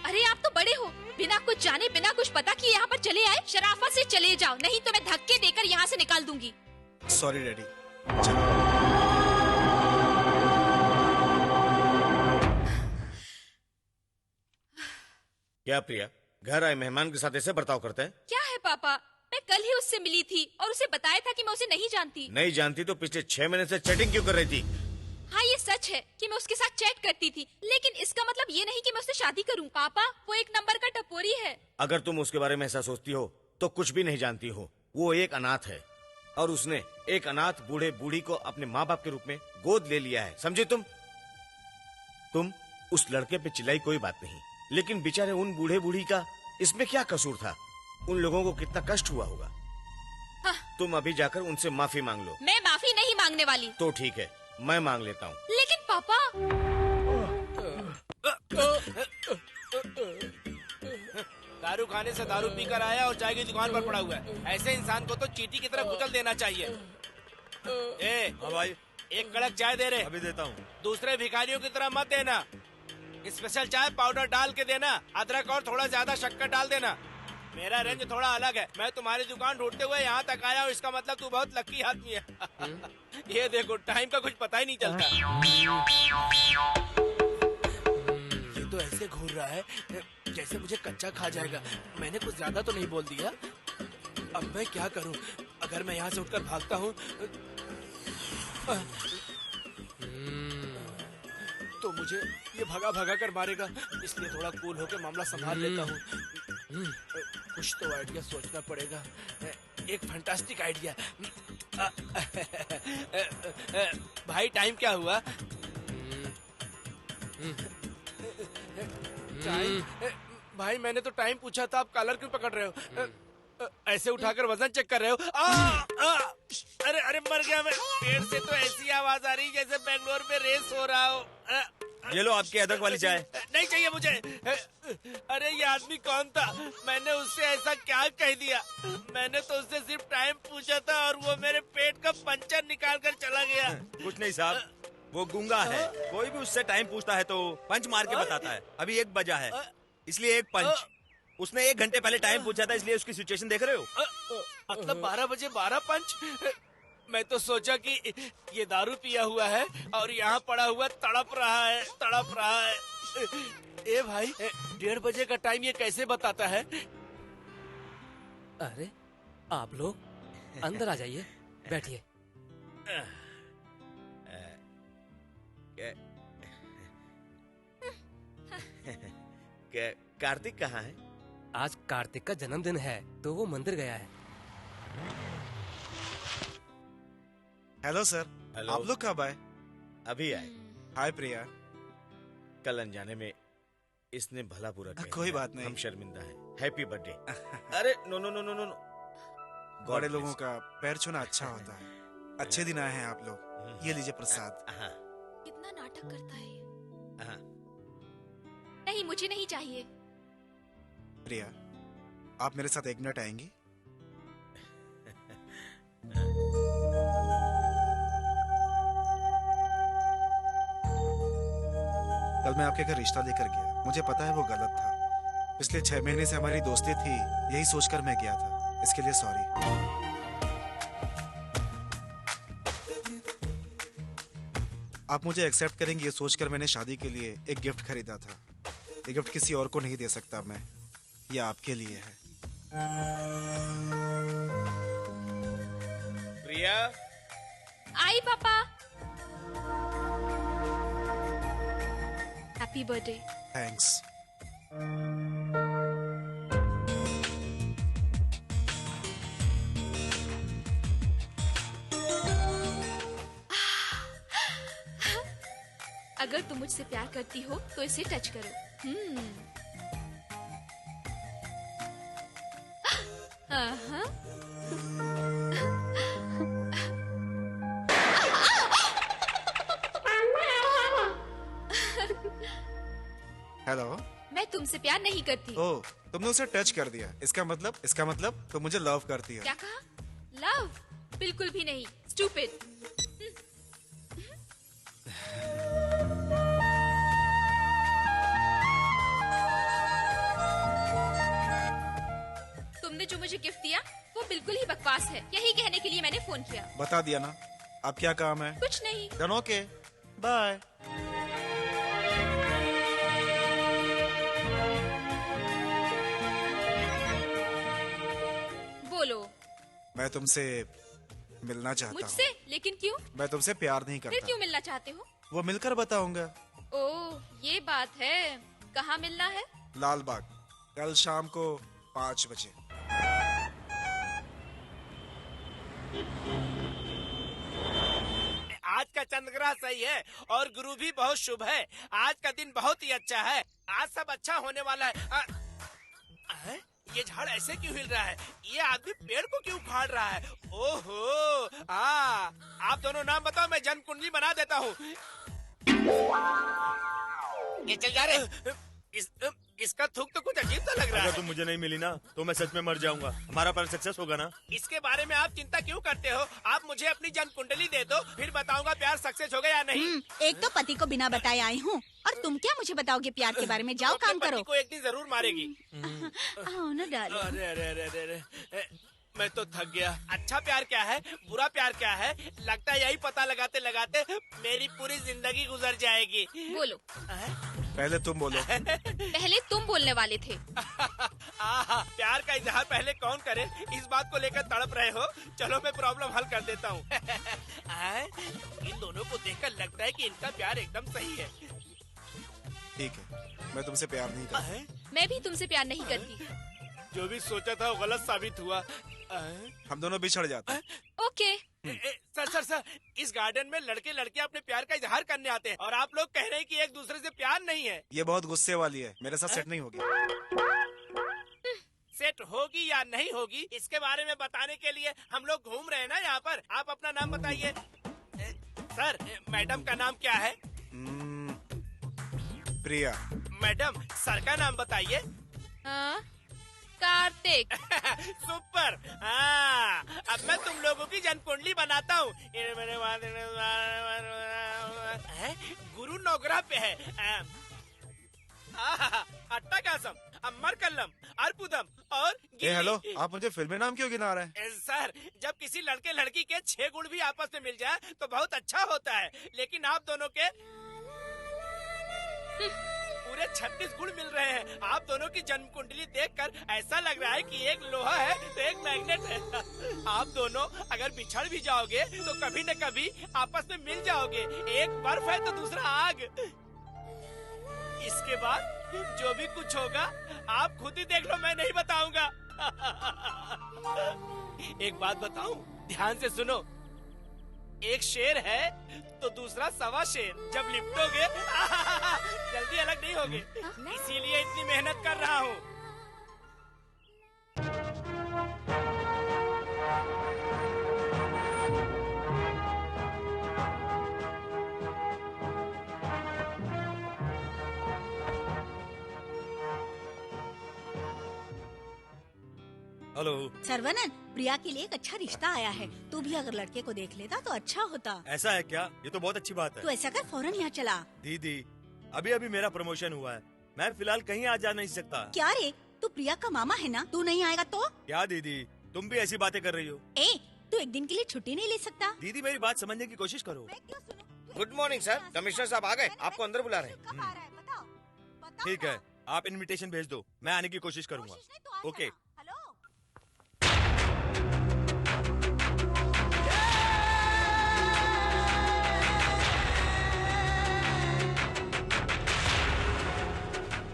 अरे आप तो बड़े हो, बिना कुछ जाने बिना कुछ पता किए यहाँ पर चले आए। शराफत से चले जाओ, नहीं तो मैं धक्के देकर यहाँ से निकाल दूंगी। Sorry daddy. चलो। क्या प्रिया, घर आए मेहमान के साथ ऐसे बर्ताव करते हैं? क्या है पापा, मैं कल ही उससे मिली थी और उसे बताया था कि मैं उसे नहीं जानती। नहीं जानती तो पिछले 6 महीने से चैटिंग क्यों कर रही थी? हाँ ये सच है कि मैं उसके साथ चैट करती थी, लेकिन इसका मतलब ये नहीं कि मैं उससे शादी करूं। पापा वो एक नंबर का टपोरी है। अगर तुम उसके बारे में ऐसा सोचती हो तो कुछ भी नहीं जानती हो। वो एक अनाथ है और उसने एक अनाथ बूढ़े बूढ़ी को अपने माँ बाप के रूप में गोद ले लिया है, समझे तुम? तुम उस लड़के पे चिल्लाई कोई बात नहीं, लेकिन बेचारे उन बूढ़े बूढ़ी का इसमें क्या कसूर था? उन लोगों को कितना कष्ट हुआ होगा। हाँ। तुम अभी जाकर उनसे माफी मांग लो। मैं माफी नहीं मांगने वाली। तो ठीक है, मैं मांग लेता हूँ। लेकिन पापा दारू खाने से दारू पीकर आया और चाय की दुकान पर पड़ा हुआ है। ऐसे इंसान को तो चींटी की तरह कुचल देना चाहिए। ए भाई, एक कड़क चाय दे रहे। अभी देता हूँ। दूसरे भिखारियों की तरह मत देना। स्पेशल चाय पाउडर डाल के देना, अदरक और थोड़ा ज्यादा शक्कर डाल देना। मेरा रेंज थोड़ा अलग है। मैं तुम्हारी दुकान ढूंढते हुए यहाँ तक आया हूँ, इसका मतलब तू बहुत लकी आदमी है। ये देखो, टाइम का कुछ पता ही नहीं चलता। ये तो ऐसे घूर रहा है जैसे मुझे कच्चा खा जाएगा। मैंने कुछ ज्यादा तो नहीं बोल दिया? अब मैं क्या करूँ? अगर मैं यहाँ से उठकर भागता हूँ तो मुझे ये भगा भगा कर मारेगा, इसलिए थोड़ा कूल होकर मामला संभाल लेता हूँ। कुछ तो आइडिया सोचना पड़ेगा, एक फैंटास्टिक आइडिया। भाई टाइम क्या हुआ? टाइम? भाई मैंने तो टाइम पूछा था, आप कॉलर क्यों पकड़ रहे हो? ऐसे उठाकर वजन चेक कर रहे हो? अरे अरे मर गया मैं। पेड़ से तो ऐसी आवाज आ रही जैसे बेंगलोर में रेस हो रहा हो। ये लो आपकी अदरक वाली चाय। नहीं चाहिए मुझे। अरे ये आदमी कौन था? मैंने उससे ऐसा क्या कह दिया? मैंने तो उससे सिर्फ टाइम पूछा था और वो मेरे पेट का पंचर निकाल कर चला गया। कुछ नहीं साहब, वो गूंगा है। कोई भी उससे टाइम पूछता है तो पंच मार के बताता है। अभी 1 बजा है, इसलिए 1 पंच। उसने 1 घंटे पहले टाइम पूछा था, इसलिए उसकी सिचुएशन देख रहे हो? मतलब 12 बजे 12 पंच? मैं तो सोचा कि ये दारू पिया हुआ है और यहाँ पड़ा हुआ तड़प रहा है। ए भाई, 1:30 बजे का टाइम ये कैसे बताता है? अरे आप लोग अंदर आ जाइए, बैठिए। कार्तिक कहाँ है? आज कार्तिक का जन्मदिन है तो वो मंदिर गया है। Hello sir. हेलो। आप लोग कब आए? अभी आए। हाय प्रिया। कल अनजाने में इसने भला बुरा कह कोई दिया। बात नहीं। हम शर्मिंदा हैं। Happy birthday. अरे no no no no no no. बड़े लोगों का पैर छूना अच्छा होता है। अच्छे दिन आए हैं आप लोग। ये लीजिए प्रसाद। हाँ कितना नाटक करता है ये। हाँ। नहीं, मुझे नहीं चाहिए। प्रिया, आप मेरे साथ 1 मिनट आएंगी? कल मैं आपके घर रिश्ता लेकर गया। मुझे पता है वो गलत था। पिछले 6 महीने से हमारी दोस्ती थी, यही सोचकर मैं गया था। इसके लिए सॉरी। आप मुझे एक्सेप्ट करेंगे ये सोचकर मैंने शादी के लिए एक गिफ्ट खरीदा था। ये गिफ्ट किसी और को नहीं दे सकता मैं, ये आपके लिए है। प्रिया। आई पापा। Happy birthday. थैंक्स। अगर तुम मुझसे प्यार करती हो तो इसे टच करो। हाँ। हेलो। मैं तुमसे प्यार नहीं करती। ओह, तुमने उसे टच कर दिया। इसका मतलब तुम मुझे लव करती है। क्या कहा? लव? बिल्कुल भी नहीं। स्टूपिड। तुमने जो मुझे गिफ्ट दिया वो बिल्कुल ही बकवास है। यही कहने के लिए मैंने फोन किया। बता दिया ना। अब क्या काम है? कुछ नहीं। डन। Okay, bye. बोलो। मैं तुमसे मिलना चाहता मुझसे? हूँ। लेकिन क्यों? मैं तुमसे प्यार नहीं फिर करता। क्यों मिलना चाहते हो? वो मिलकर बताऊंगा। ओह, ये बात है। कहाँ मिलना है? लाल बाग, कल शाम को 5 बजे। आज का चंद्रग्रह सही है और गुरु भी बहुत शुभ है। आज का दिन बहुत ही अच्छा है। आज सब अच्छा होने वाला है। ये झाड़ ऐसे क्यों हिल रहा है? ये आदमी पेड़ को क्यों उखाड़ रहा है? ओहो, आप दोनों नाम बताओ, मैं जन्म कुंडली बना देता हूँ। ये चल जा रहे। इसका थूक तो कुछ अजीब सा लग रहा अगर है। तुम मुझे नहीं मिली ना तो मैं सच में मर जाऊंगा। हमारा प्लान सक्सेस होगा ना? इसके बारे में आप चिंता क्यों करते हो? आप मुझे अपनी जन्म कुंडली दे दो, फिर बताऊंगा प्यार सक्सेस होगा या नहीं। एक तो पति को बिना बताए आई हूँ और तुम क्या मुझे बताओगे प्यार के बारे में? जाओ अपने काम पति करो। को एक दिन जरूर मारेगी। आओ ना डालो। अरे अरे अरे अरे अरे मैं तो थक गया। अच्छा प्यार क्या है, बुरा प्यार क्या है, लगता है यही पता लगाते लगाते मेरी पूरी जिंदगी गुजर जाएगी। बोलो। पहले तुम बोलो। पहले तुम बोलने वाले थे। आहा, प्यार का इजहार पहले कौन करे, इस बात को लेकर तड़प रहे हो। चलो मैं प्रॉब्लम हल कर देता हूँ। इन दोनों को देखकर लगता है कि इनका प्यार एकदम सही है। ठीक है, मैं तुमसे प्यार नहीं करता। मैं भी तुमसे प्यार नहीं करती। जो भी सोचा था वो गलत साबित हुआ। हम दोनों बिछड़ जाते हैं। ओके। सर, इस गार्डन में लड़के लड़कियां अपने प्यार का इजहार करने आते हैं और आप लोग कह रहे हैं कि एक दूसरे से प्यार नहीं है। ये बहुत गुस्से वाली है, मेरे साथ सेट नहीं होगी। सेट होगी या नहीं होगी इसके बारे में बताने के लिए हम लोग घूम रहे हैं ना यहाँ पर। आप अपना नाम बताइए। सर, मैडम का नाम क्या है? प्रिया। मैडम, सर का नाम बताइए। कार्तिक। सुपर। हाँ, अब मैं तुम लोगों की जन्म कुंडली बनाता हूँ। गुरु नौगरा पे है। अट्टाकासम, अम्मरकल्लम, अर्बुदम और हेलो, आप मुझे फिल्मी नाम क्यों गिना रहे हैं? सर, जब किसी लड़के लड़की के 6 गुण भी आपस में मिल जाए तो बहुत अच्छा होता है, लेकिन आप दोनों के पूरे 36 गुण मिल रहे हैं। आप दोनों की जन्म कुंडली देखकर ऐसा लग रहा है कि एक लोहा है तो एक मैग्नेट है। आप दोनों अगर बिछड़ भी जाओगे तो कभी न कभी आपस में मिल जाओगे। एक बर्फ है तो दूसरा आग। इसके बाद जो भी कुछ होगा आप खुद ही देख लो, मैं नहीं बताऊंगा। एक बात बताऊं, ध्यान से सुनो। एक शेर है तो दूसरा सवा शेर। जब लिपटोगे जल्दी अलग नहीं होगे, इसीलिए इतनी मेहनत कर रहा हूँ। हेलो। सरवनन, प्रिया के लिए एक अच्छा रिश्ता आया है। तू भी अगर लड़के को देख लेता तो अच्छा होता। ऐसा है क्या? ये तो बहुत अच्छी बात तू है। ऐसा कर, फौरन यहाँ चला। दीदी, अभी अभी मेरा प्रमोशन हुआ है, मैं फिलहाल कहीं आ जा नहीं सकता। क्या रे, तू प्रिया का मामा है ना? तू नहीं आएगा तो? क्या दीदी, तुम भी ऐसी बातें कर रही हो? ए, तू एक दिन के लिए छुट्टी नहीं ले सकता? दीदी, मेरी बात समझने की कोशिश करो। मैं क्यों सुनूं? गुड मॉर्निंग सर, कमिश्नर साहब आ गए, आपको अंदर बुला रहे हैं। कब आ रहा है बताओ? बताओ ठीक ना। है, आप इनविटेशन भेज दो, मैं आने की कोशिश करूंगा। कोशिश नहीं तो आ ओके। जाना। हेलो।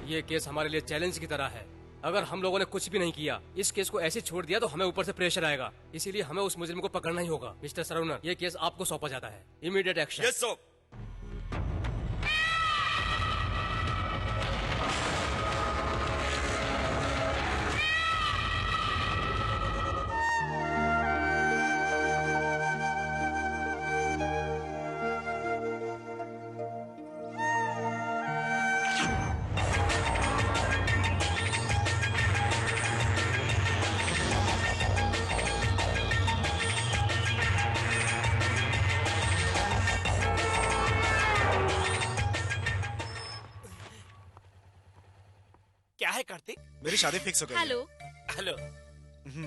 ये केस हमारे लिए चैलेंज की तरह है। अगर हम लोगों ने कुछ भी नहीं किया, इस केस को ऐसे छोड़ दिया तो हमें ऊपर से प्रेशर आएगा। इसीलिए हमें उस मुजरिम को पकड़ना ही होगा। मिस्टर सरवनर, ये केस आपको सौंपा जाता है। Immediate action. Yes sir. क्या है कार्तिक? मेरी शादी फिक्स हो गई है। हेलो। हेलो,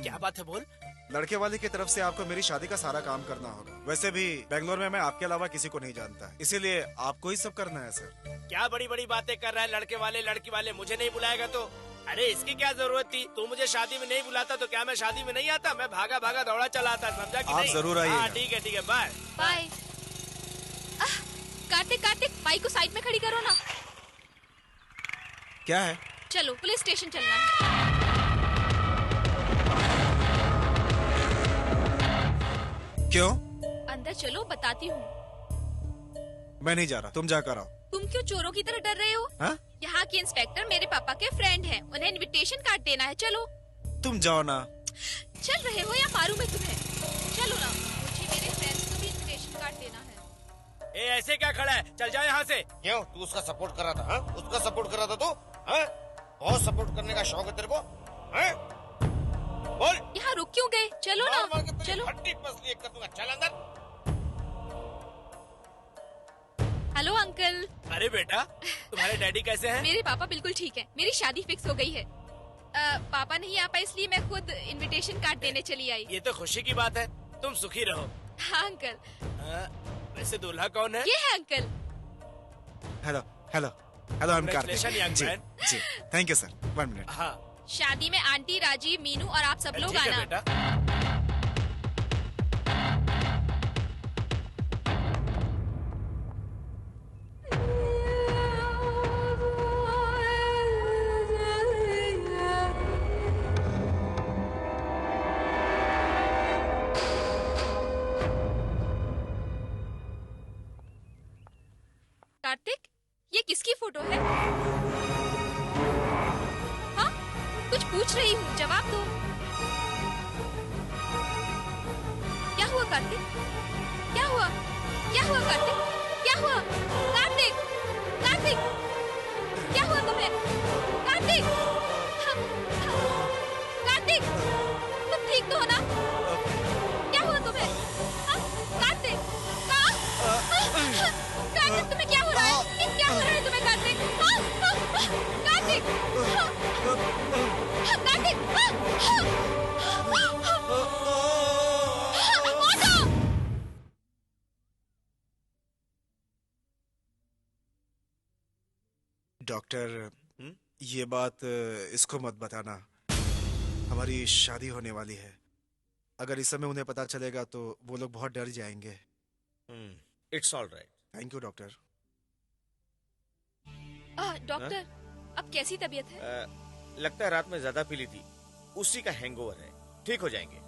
क्या बात है बोल। लड़के वाले की तरफ से आपको मेरी शादी का सारा काम करना होगा। वैसे भी बेंगलोर में मैं आपके अलावा किसी को नहीं जानता, इसीलिए आपको ही सब करना है सर। क्या बड़ी बड़ी बातें कर रहा है? लड़के वाले लड़की वाले, मुझे नहीं बुलाएगा तो? अरे इसकी क्या जरूरत थी? तू मुझे शादी में नहीं बुलाता तो क्या मैं शादी में नहीं आता? मैं भागा भागा दौड़ा चला आता, समझा कि आप नहीं? जरूर आइएगा। हाँ, ठीक है, bye. Bye. Karthik, Karthik, bike को साइड में खड़ी करो ना। क्या है? चलो, पुलिस स्टेशन चलना है। क्यों? अंदर चलो, बताती हूँ। मैं नहीं जा रहा, तुम जाकर आओ। तुम क्यों चोरों की तरह डर रहे हो? हाँ? यहाँ के इंस्पेक्टर मेरे पापा के फ्रेंड हैं, उन्हें इनविटेशन कार्ड देना है। चलो। तुम जाओ ना। चल रहे हो या मारूं मैं तुम्हें? चलो ना, मुझे मेरे फ्रेंड्स को भी इनविटेशन कार्ड देना है। ए, ऐसे क्या खड़ा है? चल जाओ यहाँ से। क्यों, तू उसका सपोर्ट कर रहा था? हाँ? उसका सपोर्ट कर रहा था तू? हाँ? बहुत सपोर्ट करने का शौक है तेरे को, हैं? बोल। यहाँ रुक क्यों गए? चलो मार मार ना, के तुझे चलो। हड्डी पसली एक कर दूंगा, चल अंदर। Hello uncle. अरे बेटा, तुम्हारे डैडी कैसे हैं? मेरे पापा बिल्कुल ठीक है, मेरी शादी फिक्स हो गई है। पापा नहीं आ पाए इसलिए मैं खुद इनविटेशन कार्ड देने चली आई। ये तो खुशी की बात है, तुम सुखी रहो। हाँ अंकल। वैसे दूल्हा कौन है? ये है uncle. Hello hello hello, I am Congratulations, young Karthik. man. जी थैंक यू सर, 1 मिनट। हाँ शादी में आंटी, राजीव, मीनू और आप सब लोग ठीक है आना। बेटा। कार्तिक, ये किसकी फोटो है? हाँ, कुछ पूछ रही हूँ, जवाब दो। क्या हुआ कार्तिक? क्या हुआ? क्या हुआ कार्तिक? क्या हुआ? कार्तिक! कार्तिक! क्या हुआ तुम्हें? कार्तिक! हाँ, हाँ, कार्तिक! तुम ठीक तो हो ना? क्या हुआ तुम्हें? हाँ, कार्तिक! कार्तिक, तुम्हें क्या हो रहा है? ये क्या हो रहा है तुम्हें कार्तिक? कार्तिक! कार्तिक! ऑटो! डॉक्टर, ये बात इसको मत बताना। हमारी शादी होने वाली है। अगर इस समय उन्हें पता चलेगा तो वो लोग बहुत डर जाएंगे। It's all right. Thank you doctor. Doctor, अब कैसी तबीयत है? लगता है रात में ज्यादा पी ली थी, उसी का हैंगओवर है। ठीक हो जाएंगे।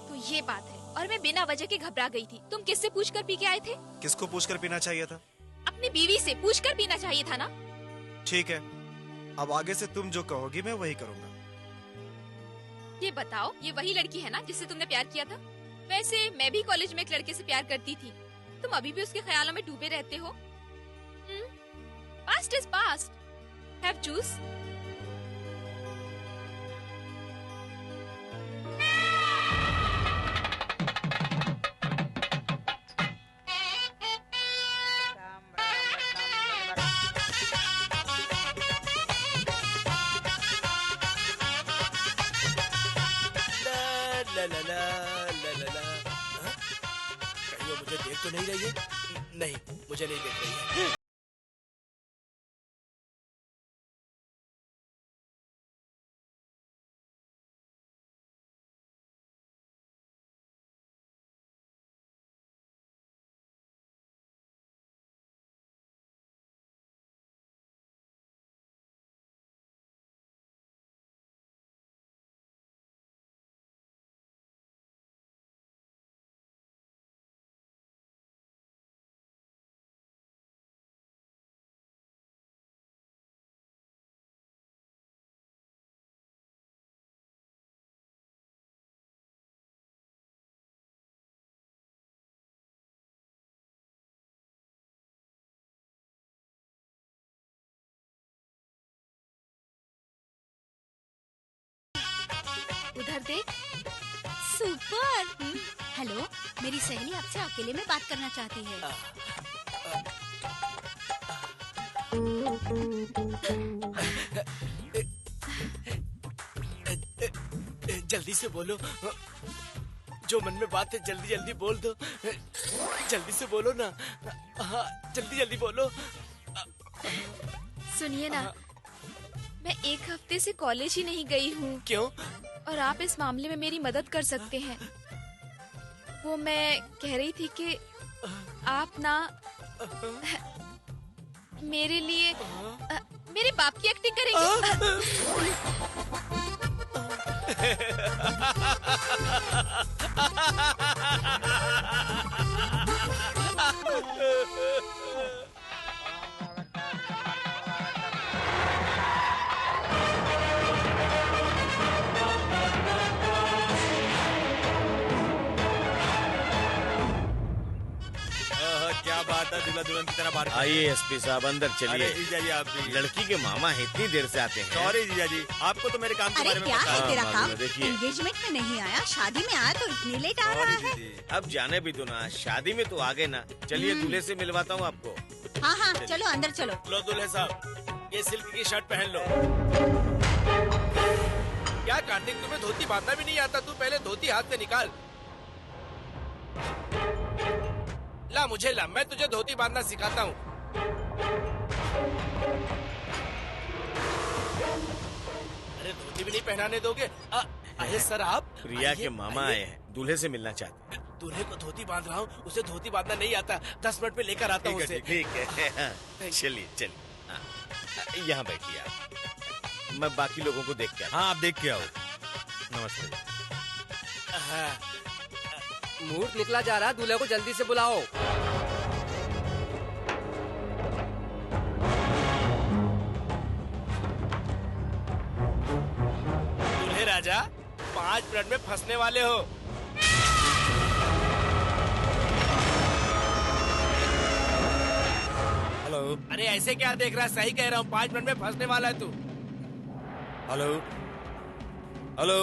तो ये बात है। और मैं बिना वजह के घबरा गई थी। तुम किससे पूछकर पी के आए थे? किसको पूछकर पीना चाहिए था? अपनी बीवी से पूछकर पीना चाहिए था ना? ठीक है, अब आगे से तुम जो कहोगी मैं वही करूंगा। ये बताओ, ये वही लड़की है ना जिससे तुमने प्यार किया था? वैसे मैं भी कॉलेज में एक लड़के से प्यार करती थी। तुम अभी भी उसके ख्यालों में डूबे रहते हो? Past is past. Have juice? ला ला ला ला ला ला। हाँ? कहीं वो मुझे देख तो नहीं रही है? नहीं, मुझे नहीं देख रही है। उधर देख। सुपर। हेलो, मेरी सहेली आपसे अकेले में बात करना चाहती है। जल्दी से बोलो, जो मन में बात है जल्दी जल्दी बोल दो। जल्दी से बोलो ना। हाँ, जल्दी जल्दी बोलो। सुनिए ना, मैं एक हफ्ते से कॉलेज ही नहीं गई हूँ। क्यों? और आप इस मामले में मेरी मदद कर सकते हैं। वो मैं कह रही थी कि आप ना मेरे लिए मेरे बाप की एक्टिंग करेंगे। क्या बात आता दूल्हा दुल्हन की तरह बाहर। आइए एसपी साहब अंदर अरे चलिए। जीजा जी आप भी। लड़की के मामा इतनी देर से आते हैं। सॉरी जीजा जी, आपको तो मेरे काम के अरे बारे में क्या पता है हाँ, तेरा मालूम काम? है, देखिए। एंगेजमेंट में नहीं आया, शादी में आया तो इतनी लेट आ रहा सॉरी है। दीदी। अब जाने भी दो ना, शादी में तो आगे ना। चलिए दूल्हे से मिलवाता हूँ आपको। हाँ हाँ चलो अंदर चलो। लो दूल्हे साहब, ये सिल्क की शर्ट पहन लो। क्या कार्तिक, तुम्हें धोती बांधना भी नहीं आता? तू पहले धोती हाथ से निकाल। ला मुझे ला, मैं तुझे धोती बांधना सिखाता हूँ। अरे धोती भी नहीं पहनाने दोगे? अरे सर आप प्रिया आइए, के मामा आइए। आए हैं, दूल्हे से मिलना चाहते हैं। दूल्हे को धोती बांध रहा हूँ, उसे धोती बांधना नहीं आता। 10 मिनट में लेकर आता हूँ उसे। ठीक है हाँ, चलिए चलिए हाँ, यहाँ बैठिए आप। मैं बाकी लोगों को देख के आता हाँ आप देख के आओ। नमस्ते। हाँ, मुहूर्त निकला जा रहा है, दूल्हे को जल्दी से बुलाओ। दूल्हे राजा 5 मिनट में फंसने वाले हो। हेलो अरे ऐसे क्या देख रहा है? सही कह रहा हूँ, 5 मिनट में फंसने वाला है तू। Hello hello.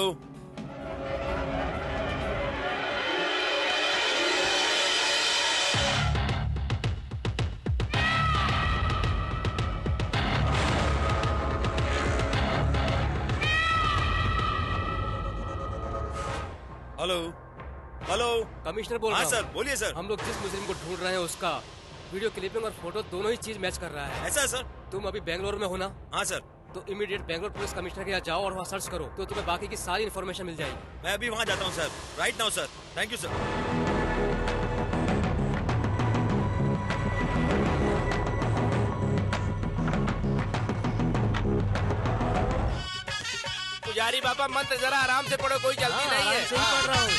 Hello hello. Commissioner बोल हाँ रहा सर हूँ। बोलिए सर। हम लोग जिस मुजरिम को ढूंढ रहे हैं उसका वीडियो क्लिपिंग और फोटो दोनों ही चीज मैच कर रहा है। ऐसा है सर? तुम अभी बेंगलोर में हो ना? हाँ सर। तो इमीडिएट बेंगलोर पुलिस कमिश्नर के यहाँ जाओ और वहाँ सर्च करो, तो तुम्हें बाकी की सारी इन्फॉर्मेशन मिल जाएगी। मैं अभी वहाँ जाता हूँ sir, right now sir. Thank you sir. पुजारी बाबा मंत्र जरा आराम से पढ़ो, कोई जल्दी नहीं है। आराम से ही पढ़ रहा हूँ।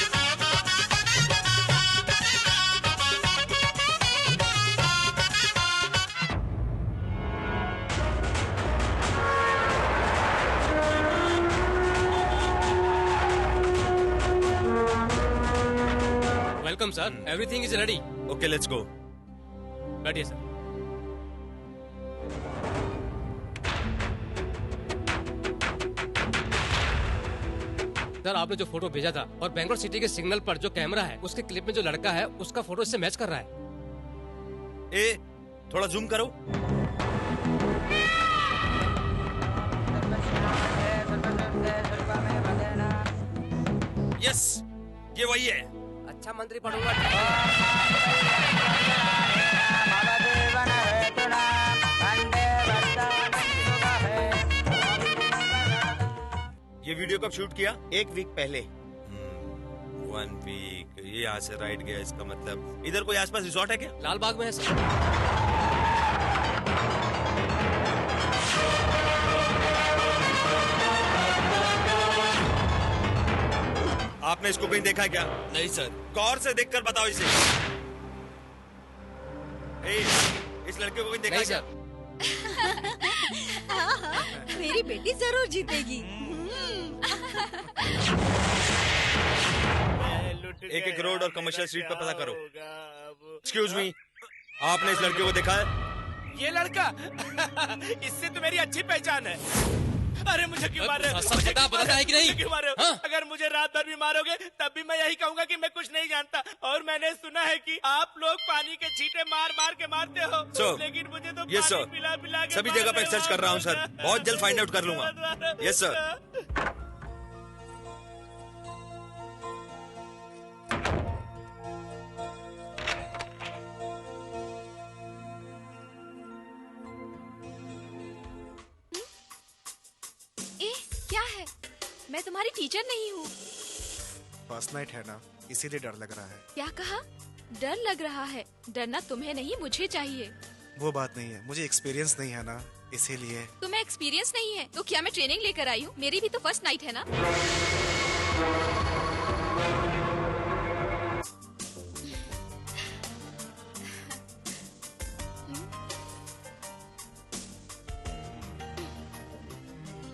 Welcome sir, everything is ready. Okay let's go. बैठिए सर। सर आपने जो फोटो भेजा था और बेंगलोर सिटी के सिग्नल पर जो कैमरा है उसके क्लिप में जो लड़का है उसका फोटो इससे मैच कर रहा है। ए थोड़ा जूम करो। यस ये वही है। अच्छा मंत्री पढ़ूंगा। ये वीडियो कब शूट किया? 1 वीक पहले। 1 वीक। ये यहाँ से राइट गया, इसका मतलब इधर कोई आसपास रिसोर्ट है क्या? लाल बाग में है सर। आपने इसको कहीं देखा है क्या? नहीं सर। गौर से देखकर बताओ इसे। ए, इस लड़के को कहीं देखा नहीं है क्या? सर। हाँ हाँ मेरी बेटी जरूर जीतेगी। एक एक रोड और कमर्शियल स्ट्रीट पर पता करो। एक्सक्यूज मी, आपने इस लड़के को देखा है? ये लड़का इससे तो मेरी अच्छी पहचान है। अरे मुझे क्यों मार रहे हो? सब मुझे पता क्यों है कि नहीं? मुझे क्यों मार रहे हो? हाँ? अगर मुझे रात भर भी मारोगे तब भी मैं यही कहूंगा कि मैं कुछ नहीं जानता। और मैंने सुना है कि आप लोग पानी के छींटे मार मार के मारते हो। Sir, लेकिन मुझे तो yes, पानी sir. पिला पिला के सभी मार जगह पे रहे हो। सर्च कर रहा हूँ सर, बहुत जल्द फाइंड आउट कर लूंगा। Yes sir. ए क्या है? मैं तुम्हारी टीचर नहीं हूँ। फर्स्ट नाइट है ना, इसीलिए डर लग रहा है। क्या कहा? डर लग रहा है? डरना तुम्हें नहीं मुझे चाहिए। वो बात नहीं है, मुझे एक्सपीरियंस नहीं है ना, इसीलिए। तुम्हें एक्सपीरियंस नहीं है तो क्या मैं ट्रेनिंग लेकर आई हूँ? मेरी भी तो फर्स्ट नाइट है ना।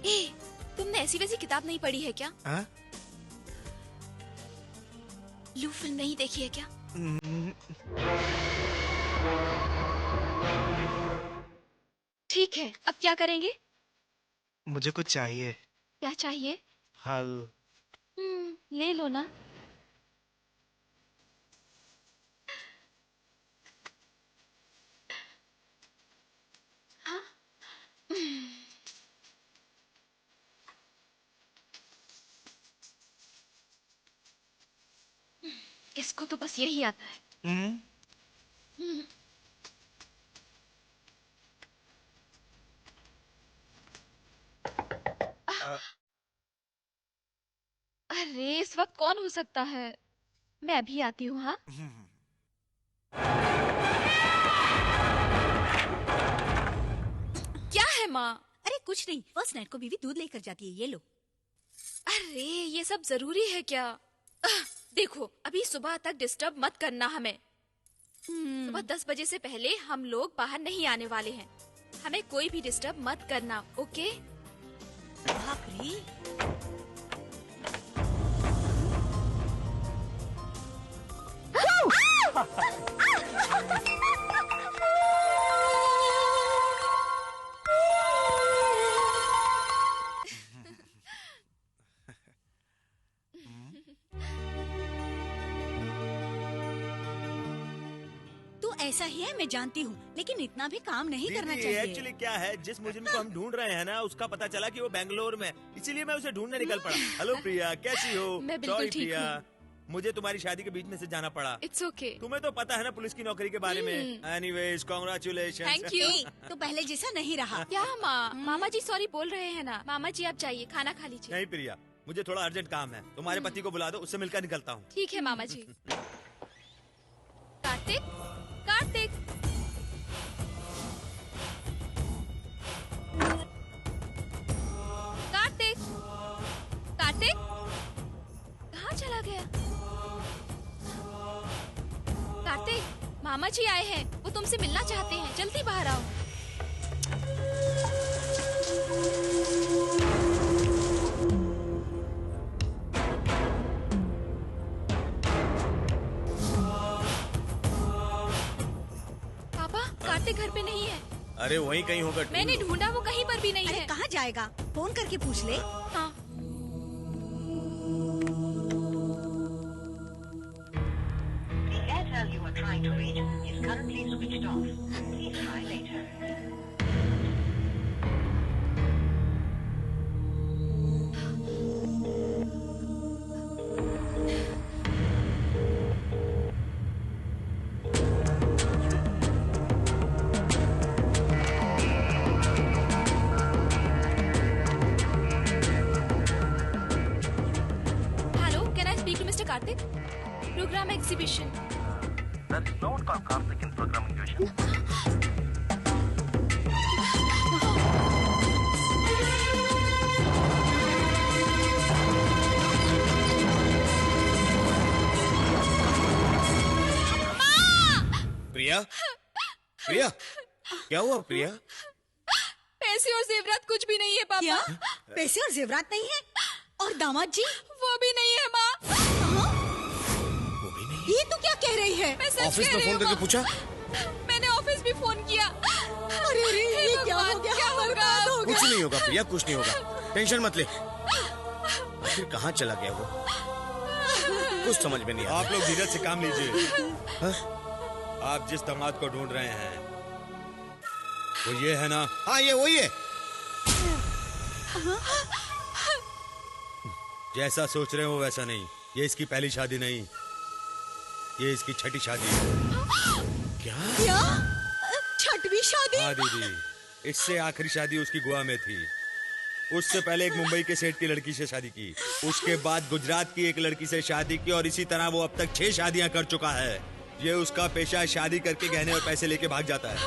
ए, तुमने ऐसी वैसी किताब नहीं पढ़ी है क्या? हाँ? लू फिल्म नहीं देखी है क्या? ठीक है, अब क्या करेंगे? मुझे कुछ चाहिए। क्या चाहिए? फल। ले लो ना। हाँ? इसको तो बस यही आता है। अरे इस वक्त कौन हो सकता है? मैं अभी आती हूँ। हाँ, क्या है माँ? अरे कुछ नहीं, फर्स्ट नाइट को बीवी दूध लेकर जाती है, ये लो। अरे ये सब जरूरी है क्या? देखो अभी सुबह तक डिस्टर्ब मत करना हमें। सुबह 10 बजे से पहले हम लोग बाहर नहीं आने वाले हैं। हमें कोई भी डिस्टर्ब मत करना, ओके? भाकरी। तू ऐसा ही है, मैं जानती हूँ, लेकिन इतना भी काम नहीं करना चाहिए। एक्चुअली क्या है, जिस मुजरिम को हम ढूंढ रहे हैं ना, उसका पता चला कि वो बेंगलोर में, इसीलिए मैं उसे ढूंढने निकल पड़ा। हेलो प्रिया, कैसी हो? मैं बिल्कुल Sorry, ठीक प्रिया, हूँ। मुझे तुम्हारी शादी के बीच में से जाना पड़ा। It's okay. तुम्हें तो पता है ना पुलिस की नौकरी के बारे में। Anyways, congratulation. Thank you. तो पहले जैसा नहीं रहा। क्या माँ? मामा जी सॉरी बोल रहे हैं ना। मामा जी आप जाइए, खाना खा लीजिए। नहीं प्रिया, मुझे थोड़ा अर्जेंट काम है। तुम्हारे पति को बुला दो, उससे मिलकर निकलता हूँ। ठीक है मामा जी। कार्तिक, कार्तिक। कार्तिक, कार्तिक, कहाँ चला गया? कार्तिक, मामा जी आए हैं, वो तुमसे मिलना चाहते हैं, जल्दी बाहर आओ। पापा, कार्तिक घर पे नहीं है। अरे वहीं कहीं होगा। मैंने ढूंढा, वो कहीं पर भी नहीं अरे है। कहाँ जाएगा? फोन करके पूछ ले। हाँ। The Airtel you are trying to reach is currently switched off. Please try later. Hello, can I speak to mister Karthik? Program exhibition. There is no one called Karthik in programming division. Priya, Priya, क्या हुआ प्रिया? पैसे और जेवरात कुछ भी नहीं है पापा। क्या? पैसे और जेवरात नहीं है? और दामाद जी? वो भी नहीं है माँ। वो भी नहीं। ये तू क्या कह रही है? मैं सच ऑफिस कह में रही फोन हूँ, करके माँ। पूछा? मैंने ऑफिस भी फोन किया। अरे अरे, ये क्या हो गया? क्या होगा? बर्बाद हो गया। कुछ नहीं होगा प्रिया, कुछ नहीं होगा, टेंशन मत ले। फिर कहाँ चला गया वो? कुछ समझ में नहीं आ रहा। आप लोग धीरज से काम लीजिए। हाँ? आप जिस दामाद को ढूंढ रहे हैं वो ये है ना? हाँ ये वही है। जैसा सोच रहे हो वैसा नहीं। ये इसकी पहली शादी नहीं, ये इसकी छठी शादी है। क्या? छठवीं शादी? हाँ दीदी, इससे आखिरी शादी उसकी गोवा में थी। उससे पहले एक मुंबई के सेठ की लड़की से शादी की, उसके बाद गुजरात की एक लड़की से शादी की, और इसी तरह वो अब तक 6 शादियां कर चुका है। ये उसका पेशा है, शादी करके गहने और पैसे लेके भाग जाता है।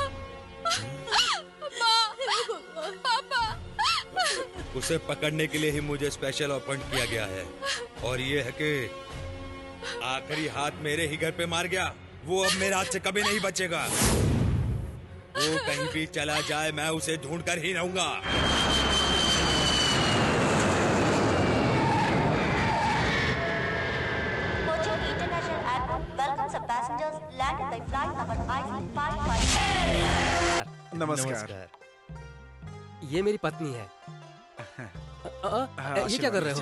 उसे पकड़ने के लिए ही मुझे स्पेशल अपॉइंट किया गया है, और ये है कि आखिरी हाथ मेरे ही घर पे मार गया। वो अब मेरे हाथ से कभी नहीं बचेगा। वो कहीं भी चला जाए मैं उसे ढूंढ कर ही रहूंगा। Kochi International Airport welcomes the passengers landed by flight number IC555. नमस्कार। ये मेरी पत्नी है। ये क्या कर रहे हो?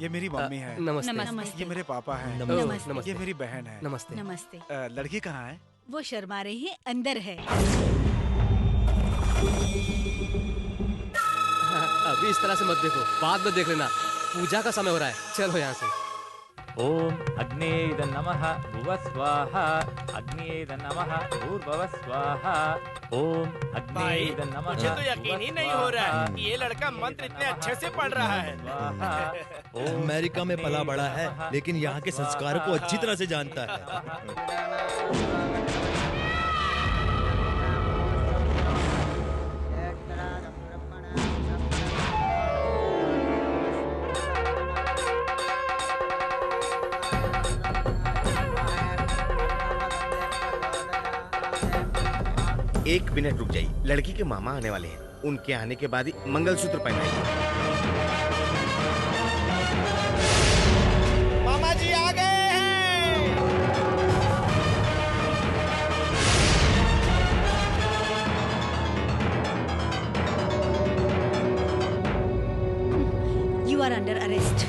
ये मेरी मम्मी है। नमस्ते। ये मेरे पापा हैं। नमस्ते। ये मेरी बहन है। नमस्ते। नमस्ते। लड़की कहाँ है? वो शर्मा रही है, अंदर है। अभी इस तरह से मत देखो, बाद में देख लेना। पूजा का समय हो रहा है, चलो यहाँ से। ओम अग्नेय नमः भुव स्वाहा अग्नेय नमः भूर्भुव स्वाहा ओम भाई अग्नेय नमः मुझे तो यकीन ही नहीं हो रहा है कि ये लड़का मंत्र इतने अच्छे से पढ़ रहा है। अमेरिका में पला बड़ा है, लेकिन यहाँ के संस्कारों को अच्छी तरह से जानता है। एक मिनट रुक जाइए, लड़की के मामा आने वाले हैं। उनके आने के बाद ही मंगलसूत्र पहनाइए। मामा जी आ गए हैं। You are under arrest.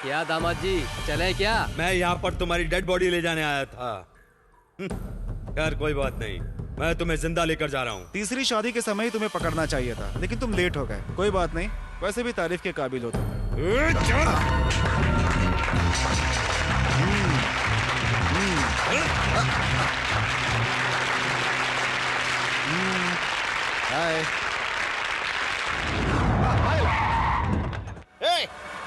क्या दामाद जी, चले क्या? मैं यहाँ पर तुम्हारी डेड बॉडी ले जाने आया था। यार कोई बात नहीं, मैं तुम्हें जिंदा लेकर जा रहा हूँ। तीसरी शादी के समय ही तुम्हें पकड़ना चाहिए था, लेकिन तुम लेट हो गए। कोई बात नहीं, वैसे भी तारीफ के काबिल हो तुम। हाय।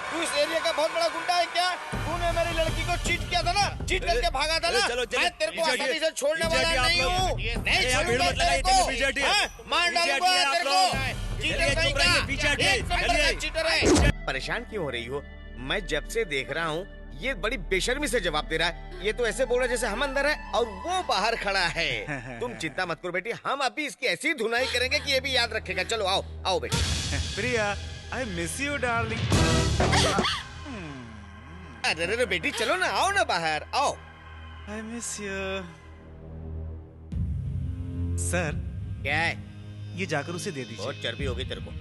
तू इस एरिया का बहुत बड़ा गुंडा है क्या? तूने मेरी लड़की को चीट किया था ना, चीट करके भागा था ना। मैं तेरे को आसानी से छोड़ने वाला नहीं हूँ। नहीं छोड़ूंगा तेरे को। मार डालूंगा तेरे को। चीटर कहीं का। एक नंबर का चीटर है। परेशान क्यों हो रही हो? मैं जब से देख रहा हूँ ये बड़ी बेशर्मी से जवाब दे रहा है। ये तो ऐसे बोल रहा है जैसे हम अंदर है और वो बाहर खड़ा है। तुम चिंता मत करो बेटी, हम अभी इसकी ऐसी धुनाई करेंगे कि ये भी याद रखेगा। चलो आओ आओ बेटी। प्रिया, I miss you, darling. अरे अरे बेटी चलो ना, आओ ना बाहर आओ। I miss you. सर, क्या है? ये जाकर उसे दे दीजिए। बहुत चर्बी हो गई तेरे को।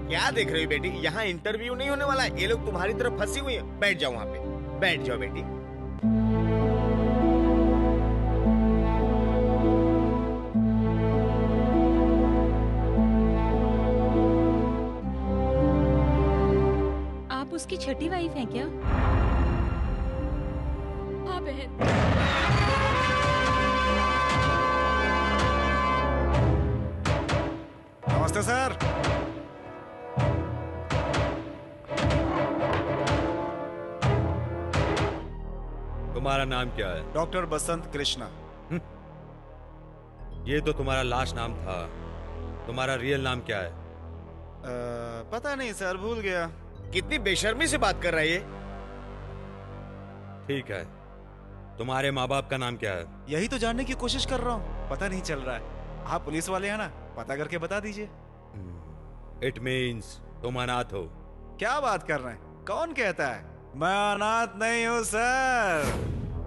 क्या देख रही हो बेटी? यहाँ इंटरव्यू नहीं होने वाला है। ये लोग तुम्हारी तरफ फंसी हुई है। बैठ जाओ वहाँ पे, बैठ जाओ बेटी। आप उसकी छठी वाइफ हैं क्या? हाँ बहन। नमस्ते सर। तुम्हारा नाम क्या है? डॉक्टर बसंत कृष्णा। ये तो तुम्हारा लास्ट नाम था। तुम्हारा रियल नाम क्या है? पता नहीं सर, भूल गया। कितनी बेशर्मी से बात कर रही है। ठीक है, तुम्हारे माँ बाप का नाम क्या है? यही तो जानने की कोशिश कर रहा हूँ, पता नहीं चल रहा है। आप पुलिस वाले हैं ना, पता करके बता दीजिए। इट मीन्स तुम अनाथ हो। क्या बात कर रहे हैं? कौन कहता है? मैं अनाथ नहीं हूँ सर।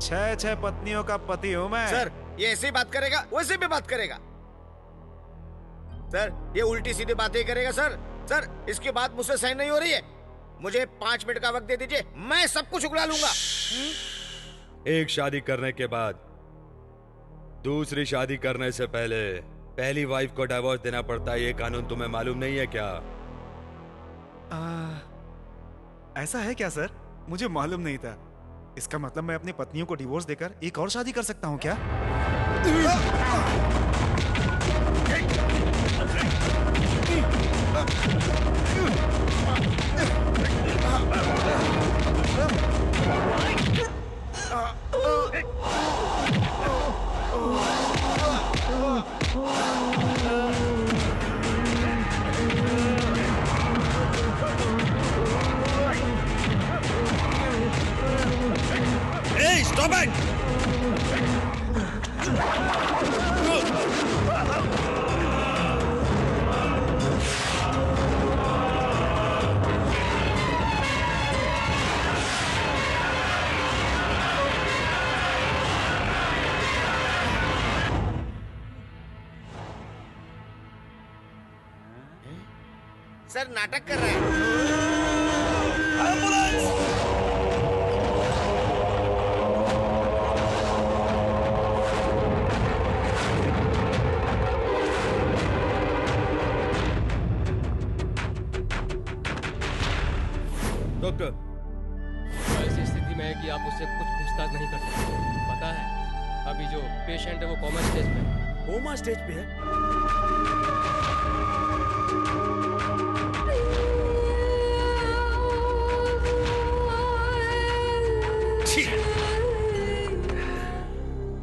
6 पत्नियों का पति हूँ मैं। सर ये ऐसे ही बात करेगा, वैसे भी बात करेगा। सर ये उल्टी सीधी बातें करेगा। सर सर इसकी बात मुझसे सहन नहीं हो रही है। मुझे 5 मिनट का वक्त दे दीजिए, मैं सब कुछ उगला लूंगा। एक शादी करने के बाद दूसरी शादी करने से पहले पहली वाइफ को डिवोर्स देना पड़ता है। ये कानून तुम्हें मालूम नहीं है क्या? ऐसा है क्या सर? मुझे मालूम नहीं था। इसका मतलब मैं अपनी पत्नियों को डिवोर्स देकर एक और शादी कर सकता हूँ क्या? Hey, stop it! सर नाटक कर रहे हैं। डॉक्टर, ऐसी स्थिति में है कि आप उससे कुछ पूछताछ नहीं कर सकते। पता है, अभी जो पेशेंट है वो कोमा स्टेज पे है। कोमा स्टेज पे है?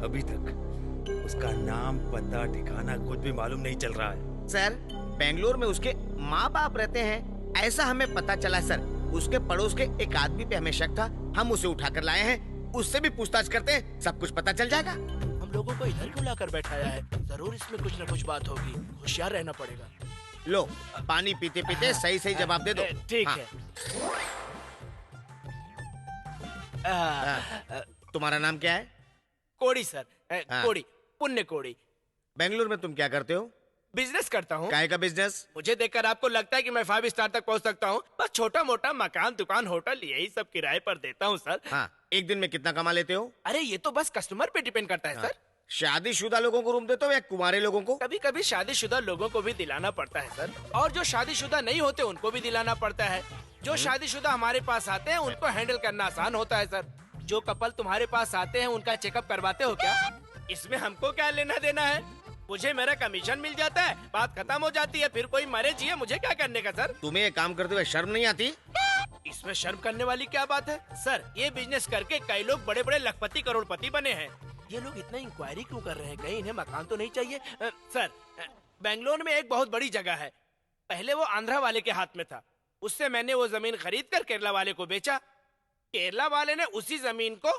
अभी तक उसका नाम, पता, ठिकाना कुछ भी मालूम नहीं चल रहा है। सर, बेंगलोर में उसके माँ बाप रहते हैं, ऐसा हमें पता चला सर। उसके पड़ोस के एक आदमी पे हमें शक था, हम उसे उठा कर लाए हैं। उससे भी पूछताछ करते हैं, सब कुछ पता चल जाएगा। हम लोगों को इधर क्यों लाकर बैठाया है? जरूर इसमें कुछ न कुछ बात होगी, होशियार रहना पड़ेगा। लो, पानी पीते पीते सही सही जवाब दे दो। ठीक हाँ। है। तुम्हारा नाम क्या है? कोड़ी सर, हाँ। कोड़ी, पुण्य कोड़ी। बेंगलोर में तुम क्या करते हो? बिजनेस करता हूँ। काय का बिजनेस? मुझे देखकर आपको लगता है कि मैं 5 स्टार तक पहुँच सकता हूँ? बस छोटा मोटा मकान, दुकान, होटल यही सब किराए पर देता हूँ सर। हाँ, एक दिन में कितना कमा लेते हो? अरे ये तो बस कस्टमर पे डिपेंड करता है हाँ। सर। शादीशुदा लोगों को रूम देते हो या कुंवारे लोगों को? कभी कभी शादीशुदा लोगों को भी दिलाना पड़ता है सर, और जो शादीशुदा नहीं होते उनको भी दिलाना पड़ता है। जो शादीशुदा हमारे पास आते हैं उनको हैंडल करना आसान होता है सर। जो कपल तुम्हारे पास आते हैं उनका चेकअप करवाते हो क्या? इसमें हमको क्या लेना देना है? मुझे मेरा कमीशन मिल जाता है, बात खत्म हो जाती है। फिर कोई मरे जिए, मुझे क्या करने का सर? तुम्हें ये काम करते हुए शर्म नहीं आती? इसमें शर्म करने वाली क्या बात है सर? ये बिजनेस करके कई लोग बड़े बड़े लखपति करोड़पति बने हैं। ये लोग इतना इंक्वायरी क्यों कर रहे हैं? कहीं इन्हें मकान तो नहीं चाहिए? सर, बेंगलोर में एक बहुत बड़ी जगह है, पहले वो आंध्रा वाले के हाथ में था। उससे मैंने वो जमीन खरीद कर केरला वाले को बेचा। केरला वाले ने उसी जमीन को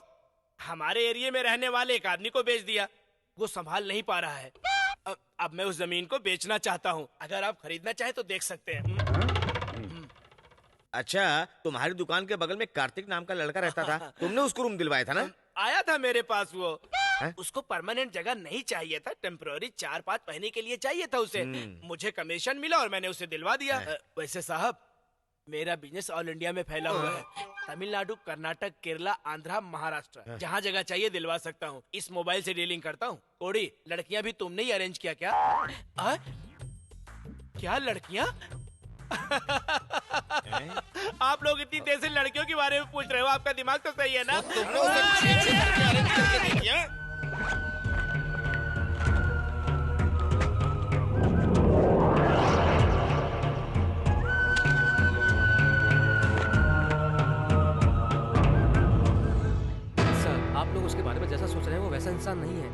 हमारे एरिया में रहने वाले एक आदमी को बेच दिया। वो संभाल नहीं पा रहा है। अब मैं उस जमीन को बेचना चाहता हूँ। अगर आप खरीदना चाहें तो देख सकते हैं। अच्छा, तुम्हारी दुकान के बगल में कार्तिक नाम का लड़का रहता था, तुमने उसको रूम दिलवाया था ना? आया था मेरे पास वो। उसको परमानेंट जगह नहीं चाहिए था, टेम्पररी 4-5 महीने के लिए चाहिए था उसे। मुझे कमीशन मिला और मैंने उसे दिलवा दिया। वैसे साहब, मेरा बिजनेस ऑल इंडिया में फैला हुआ है। तमिलनाडु, कर्नाटक, केरला, आंध्रा, महाराष्ट्र, जहाँ जगह चाहिए दिलवा सकता हूँ। इस मोबाइल से डीलिंग करता हूँ। कोड़ी, लड़कियाँ भी तुमने ही अरेंज किया क्या? क्या लड़कियाँ? आप लोग इतनी देर से लड़कियों के बारे में पूछ रहे हो, आपका दिमाग तो सही है ना? तुमने उसे अच्छे करके अरेंज करके दे दिया? सर, आप लोग उसके बारे में जैसा सोच रहे हैं वो वैसा इंसान नहीं है।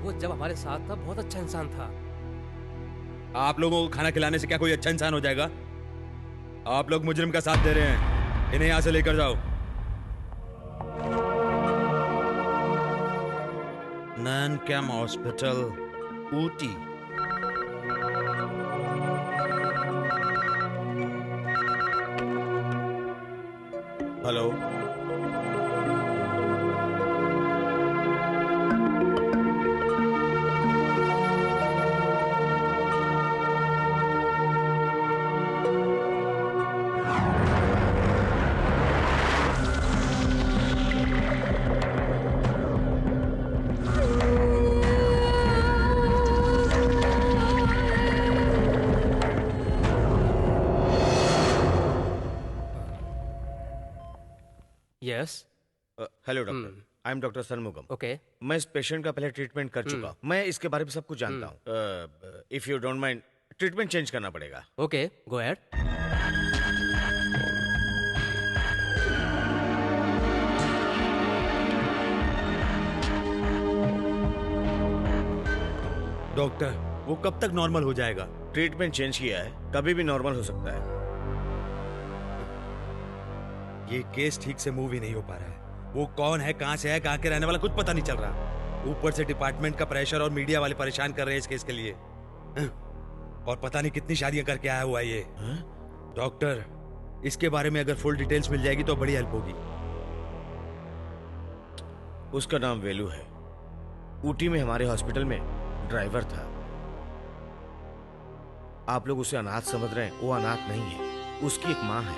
वो जब हमारे साथ था बहुत अच्छा इंसान था। आप लोगों को खाना खिलाने से क्या कोई अच्छा इंसान हो जाएगा? आप लोग मुजरिम का साथ दे रहे हैं, इन्हें यहां से लेकर जाओ। नैनकैम hospital, Ooty. Hello, yes. Hello doctor, I am doctor Shanmugam. Okay. मैं इस पेशेंट का पहले ट्रीटमेंट कर चुका हूँ। मैं इसके बारे में सब कुछ जानता हूँ। If you don't mind, treatment change करना पड़ेगा। Okay, go ahead. डॉक्टर, वो कब तक नॉर्मल हो जाएगा? ट्रीटमेंट चेंज किया है, कभी भी नॉर्मल हो सकता है। ये केस ठीक से मूव ही नहीं हो पा रहा है। वो कौन है, कहां से है, कहां के रहने वाला, कुछ पता नहीं चल रहा। ऊपर से डिपार्टमेंट का प्रेशर और मीडिया वाले परेशान कर रहे हैं इस केस के लिए। और पता नहीं कितनी शादियां करके आया हुआ है ये। डॉक्टर, इसके बारे में अगर फुल डिटेल्स मिल जाएगी तो बड़ी हेल्प होगी। उसका नाम वेलू है, ऊटी में हमारे हॉस्पिटल में ड्राइवर था। आप लोग उसे अनाथ समझ रहे हैं, वो अनाथ नहीं है, उसकी एक माँ है।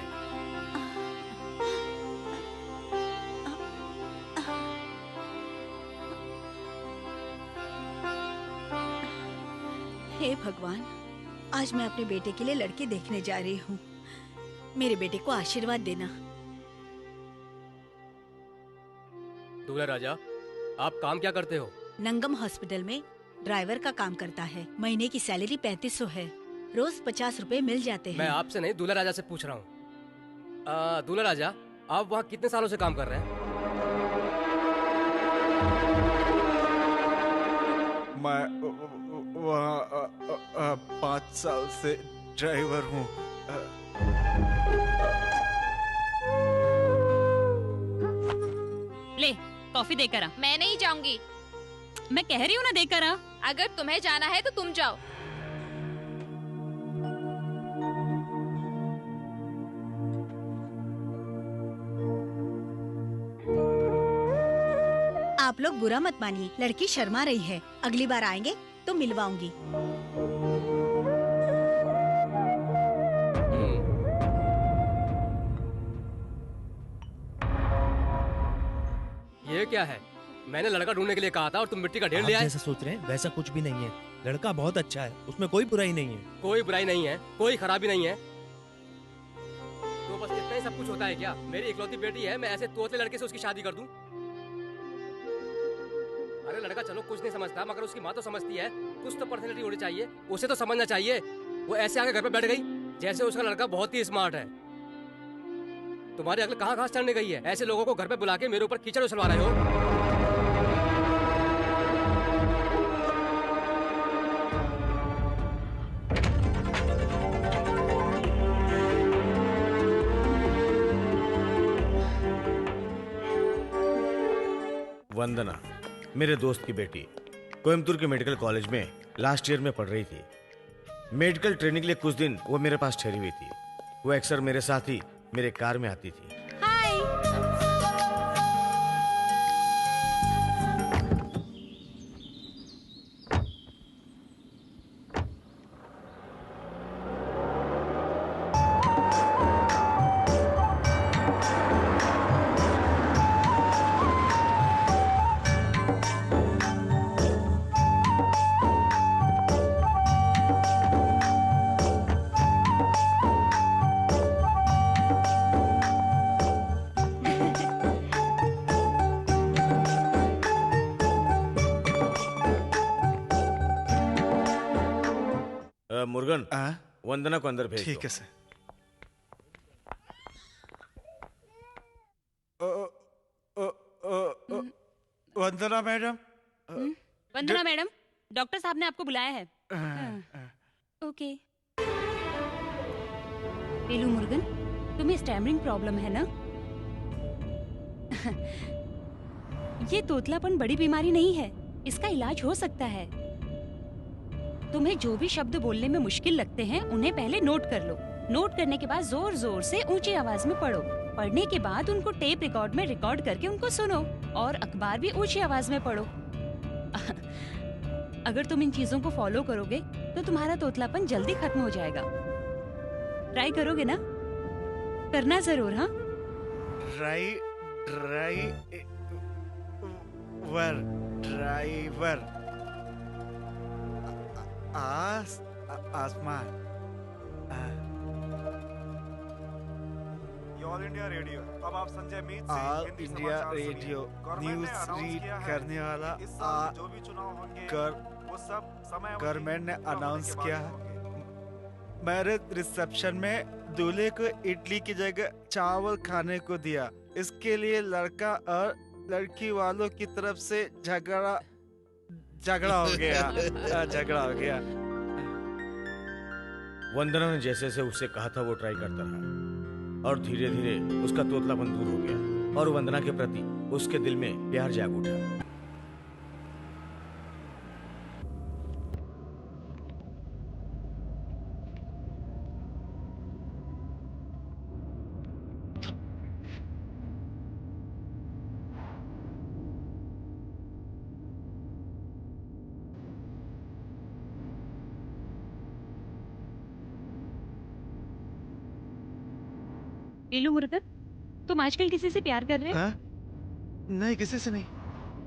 हे भगवान, आज मैं अपने बेटे के लिए लड़की देखने जा रही हूँ। मेरे बेटे को आशीर्वाद देना। दूल्हा राजा, आप काम क्या करते हो? नंगम हॉस्पिटल में ड्राइवर का काम करता है। महीने की सैलरी 3500 है। रोज 50 रुपए मिल जाते हैं। मैं आपसे नहीं, दूल्हा राजा से पूछ रहा हूँ। दूल्हा राजा, आप वहाँ कितने सालों से काम कर रहे हैं? मैं वहाँ 5 साल से ड्राइवर हूँ। ले कॉफी देकर आ। मैं नहीं जाऊंगी। मैं कह रही हूँ ना, देकर आ। अगर तुम्हें जाना है तो तुम जाओ। आप लोग बुरा मत मानिए, लड़की शर्मा रही है। अगली बार आएंगे तो मिलवाऊंगी। ये क्या है? मैंने लड़का ढूंढने के लिए कहा था और तुम मिट्टी का ढेर ले आए। जैसा सोच रहे हैं वैसा कुछ भी नहीं है। लड़का बहुत अच्छा है, उसमें कोई बुराई नहीं है। कोई बुराई नहीं है, कोई खराबी नहीं है। तो बस इतना ही सब कुछ होता है क्या? मेरी इकलौती बेटी है, मैं ऐसे तोतले लड़के से उसकी शादी कर दूं? अरे लड़का चलो कुछ नहीं समझता, मगर उसकी माँ तो समझती है। कुछ तो पर्सनैलिटी होनी चाहिए, उसे तो समझना चाहिए। वो ऐसे आके घर पे बैठ गई जैसे उसका लड़का बहुत ही स्मार्ट है। तुम्हारी अकल कहाँ घास चढ़ने गई है? ऐसे लोगों को घर पे बुला के मेरे ऊपर कीचड़ उछलवा रहे हो। वंदना मेरे दोस्त की बेटी कोयम्बतूर के मेडिकल कॉलेज में लास्ट ईयर में पढ़ रही थी। मेडिकल ट्रेनिंग के लिए कुछ दिन वो मेरे पास ठहरी हुई थी। वो अक्सर मेरे साथ ही मेरे कार में आती थी। मुर्गन, वंदना को अंदर भेज दो। ठीक है सर। वंदना मैडम। वंदना मैडम, डॉक्टर साहब ने आपको बुलाया है। ओके। पेलू मुर्गन, तुम्हें स्टैमरिंग प्रॉब्लम है ना? ये तोतलापन बड़ी बीमारी नहीं है, इसका इलाज हो सकता है। तुम्हें जो भी शब्द बोलने में मुश्किल लगते हैं उन्हें पहले नोट कर लो। नोट करने के बाद जोर जोर से ऊंची आवाज में पढ़ो। पढ़ने के बाद उनको टेप रिकॉर्ड में रिकॉर्ड करके उनको सुनो, और अखबार भी ऊंची आवाज में पढ़ो। अगर तुम इन चीजों को फॉलो करोगे तो तुम्हारा तोतलापन जल्दी खत्म हो जाएगा। ट्राई करोगे ना? करना जरूर। हाँ, ड्राइवर आसमान। All India radio. अब आप संजय मीत से ऑल हिंदी इंडिया समाचार सुनिए। रेडियो गवर्नमेंट न्यूज ने अनाउंस रीड किया है करने वाला इस साल जो भी चुनाव होंगे वो सब समय गवर्नमेंट ने पूरा होने अनाउंस के बाद किया है। मैरिज रिसेप्शन में दूल्हे को इडली की जगह चावल खाने को दिया। इसके लिए लड़का और लड़की वालों की तरफ से झगड़ा हो गया। वंदना ने जैसे जैसे उससे कहा था वो ट्राई करता रहा, और धीरे धीरे उसका तोतलापन दूर हो गया और वंदना के प्रति उसके दिल में प्यार जाग उठा। वेलू मुर्गन, तुम आजकल किसी से प्यार कर रहे हो? नहीं, किसी से नहीं।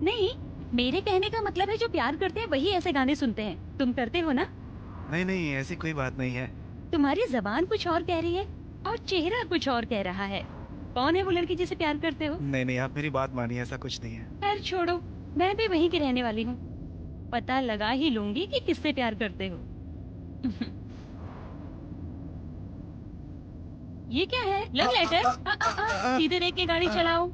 नहीं, मेरे कहने का मतलब है जो प्यार करते हैं वही ऐसे गाने सुनते हैं। तुम करते हो ना? नहीं नहीं, ऐसी कोई बात नहीं है। तुम्हारी जबान कुछ और कह रही है और चेहरा कुछ और कह रहा है। कौन है वो लड़की जिसे प्यार करते हो? नहीं नहीं, आप मेरी बात मानिए, ऐसा कुछ नहीं है। खैर छोड़ो, मैं भी वहीं की रहने वाली हूँ। पता लगा ही लूंगी कि किससे प्यार करते हो। ये क्या है? Love letter? सीधे देख के गाड़ी चलाओ।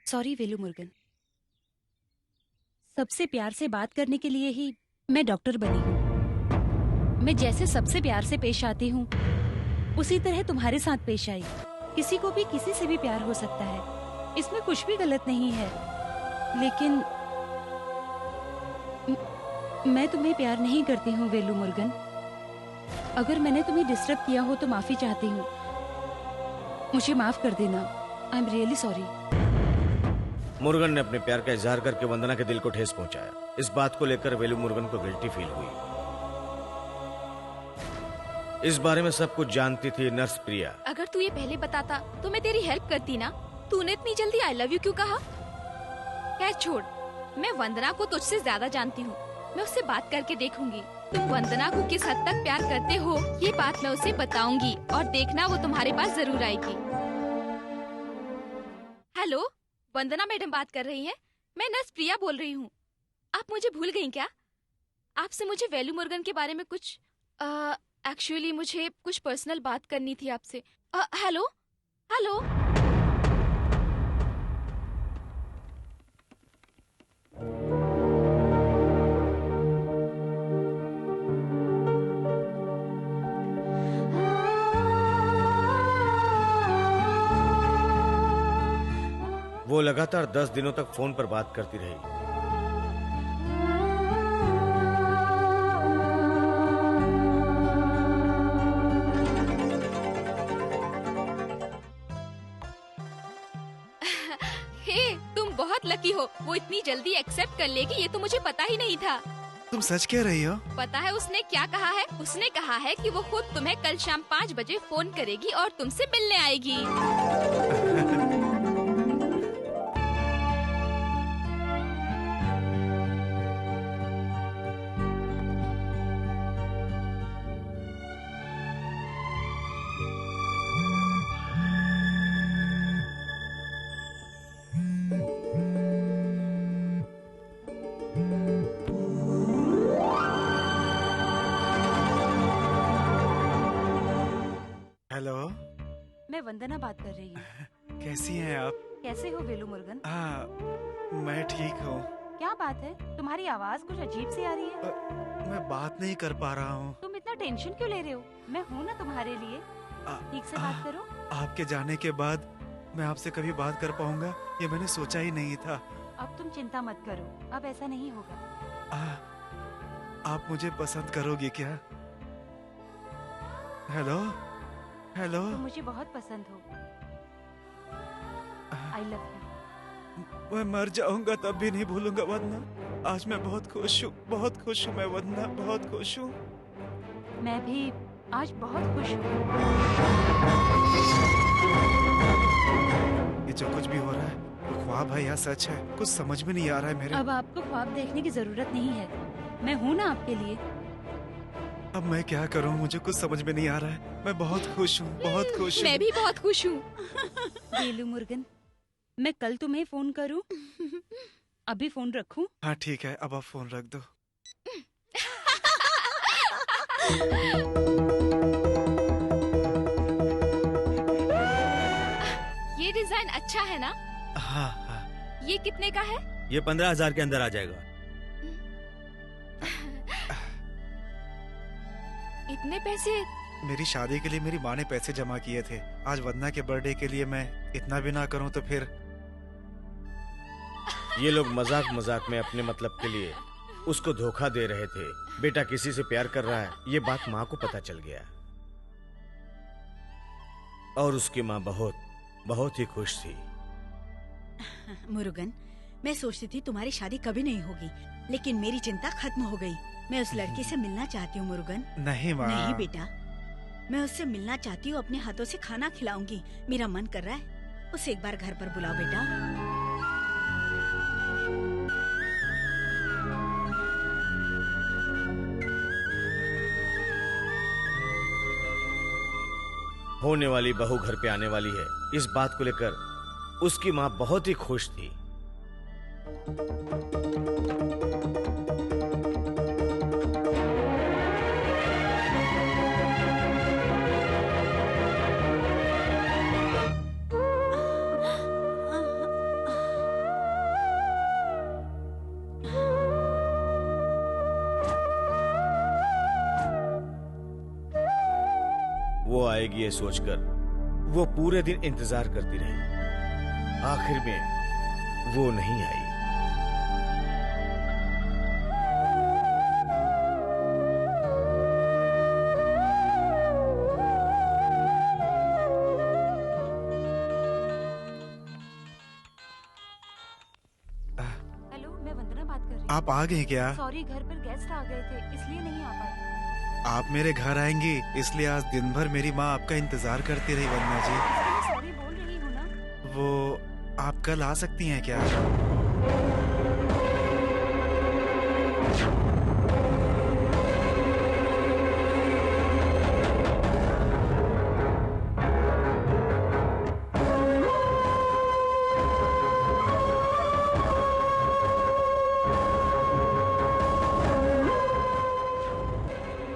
सॉरी वेलू मुर्गन, सबसे प्यार से बात करने के लिए ही मैं डॉक्टर बनी हूँ। मैं जैसे सबसे प्यार से पेश आती हूँ उसी तरह तुम्हारे साथ पेश आई। किसी को भी किसी से भी प्यार हो सकता है, इसमें कुछ भी गलत नहीं है। लेकिन मैं तुम्हें प्यार नहीं करती हूँ वेलू मुर्गन। अगर मैंने तुम्हें डिस्टर्ब किया हो तो माफी चाहती हूँ। मुझे माफ कर देना। I am really sorry. Murugan ने अपने प्यार का इजहार करके वंदना के दिल को ठेस पहुंचाया। इस बात को लेकर वेलू मुर्गन को गिल्टी फील हुई। इस बारे में सब कुछ जानती थी नर्स प्रिया। अगर तू ये पहले बताता तो मैं तेरी हेल्प करती ना। तूने इतनी जल्दी आई लव यू क्यों कहा? खैर छोड़, मैं वंदना को तुझसे ज्यादा जानती हूँ। मैं उससे बात करके देखूंगी तुम वंदना को किस हद तक प्यार करते हो। ये बात मैं उसे बताऊंगी और देखना वो तुम्हारे पास जरूर आएगी। हेलो, वंदना मैडम बात कर रही हैं। मैं नर्स प्रिया बोल रही हूँ। आप मुझे भूल गई क्या? आपसे मुझे वेलू मुर्गन के बारे में कुछ एक्चुअली मुझे कुछ पर्सनल बात करनी थी आपसे। Hello hello. वो लगातार 10 दिनों तक फोन पर बात करती रही। हे, तुम बहुत लकी हो। वो इतनी जल्दी एक्सेप्ट कर लेगी ये तो मुझे पता ही नहीं था। तुम सच कह रही हो? पता है उसने क्या कहा है? उसने कहा है कि वो खुद तुम्हें कल शाम 5 बजे फोन करेगी और तुमसे मिलने आएगी। हेलो, मैं वंदना बात कर रही हूँ। कैसी हैं आप? कैसे हो वेलू मुर्गन? मैं ठीक हूँ। क्या बात है, तुम्हारी आवाज कुछ अजीब सी आ रही है। मैं बात नहीं कर पा रहा हूँ। तुम इतना टेंशन क्यों ले रहे हो? मैं हूँ ना तुम्हारे लिए। ठीक से बात करो। आपके जाने के बाद मैं आपसे कभी बात कर पाऊंगा ये मैंने सोचा ही नहीं था। अब तुम चिंता मत करो, अब ऐसा नहीं होगा। आप मुझे पसंद करोगी क्या? Hello hello. तुम मुझे बहुत पसंद हो। I love you. मैं मर जाऊंगा तब भी नहीं भूलूंगा वंदना। आज मैं बहुत खुश हूँ, बहुत खुश हूँ मैं वंदना, बहुत खुश हूँ। मैं भी आज बहुत खुश हूँ। ये जो कुछ भी हो रहा है वो ख्वाब है या सच है, कुछ समझ में नहीं आ रहा है मेरे। अब आपको ख्वाब देखने की जरूरत नहीं है, मैं हूँ ना आपके लिए। अब मैं क्या करूँ, मुझे कुछ समझ में नहीं आ रहा है। मैं बहुत खुश हूँ, बहुत खुश हूँ। मैं भी बहुत खुश हूँ। वेलू मुर्गन, मैं कल तुम्हें फोन करूँ? अभी फोन रखूं? हाँ ठीक है, अब आप फोन रख दो। ये डिजाइन अच्छा है ना? हाँ हाँ। ये कितने का है? ये 15,000 के अंदर आ जाएगा। इतने पैसे? मेरी शादी के लिए मेरी माँ ने पैसे जमा किए थे। आज वंदना के बर्थडे के लिए मैं इतना भी ना करूं तो फिर। ये लोग मजाक मजाक में अपने मतलब के लिए उसको धोखा दे रहे थे। बेटा किसी से प्यार कर रहा है, ये बात माँ को पता चल गया और उसकी माँ बहुत ही खुश थी। मुरुगन, मैं सोचती थी तुम्हारी शादी कभी नहीं होगी, लेकिन मेरी चिंता खत्म हो गई। मैं उस लड़की से मिलना चाहती हूँ मुरुगन। नहीं माँ। नहीं बेटा, मैं उससे मिलना चाहती हूँ, अपने हाथों से खाना खिलाऊंगी। मेरा मन कर रहा है, उसे एक बार घर पर बुलाओ बेटा। होने वाली बहू घर पे आने वाली है, इस बात को लेकर उसकी माँ बहुत ही खुश थी। वो आएगी ये सोचकर वो पूरे दिन इंतजार करती रही। आखिर में वो नहीं आई। हेलो, मैं वंदना बात कर रही हूँ। आप आ गए क्या? सॉरी, घर पर गेस्ट आ गए थे, इसलिए नहीं आ पाई। आप मेरे घर आएंगी, इसलिए आज दिन भर मेरी माँ आपका इंतजार करती रही वंदना जी। सॉरी बोल रही हूँ ना। वो आप कल आ सकती हैं क्या?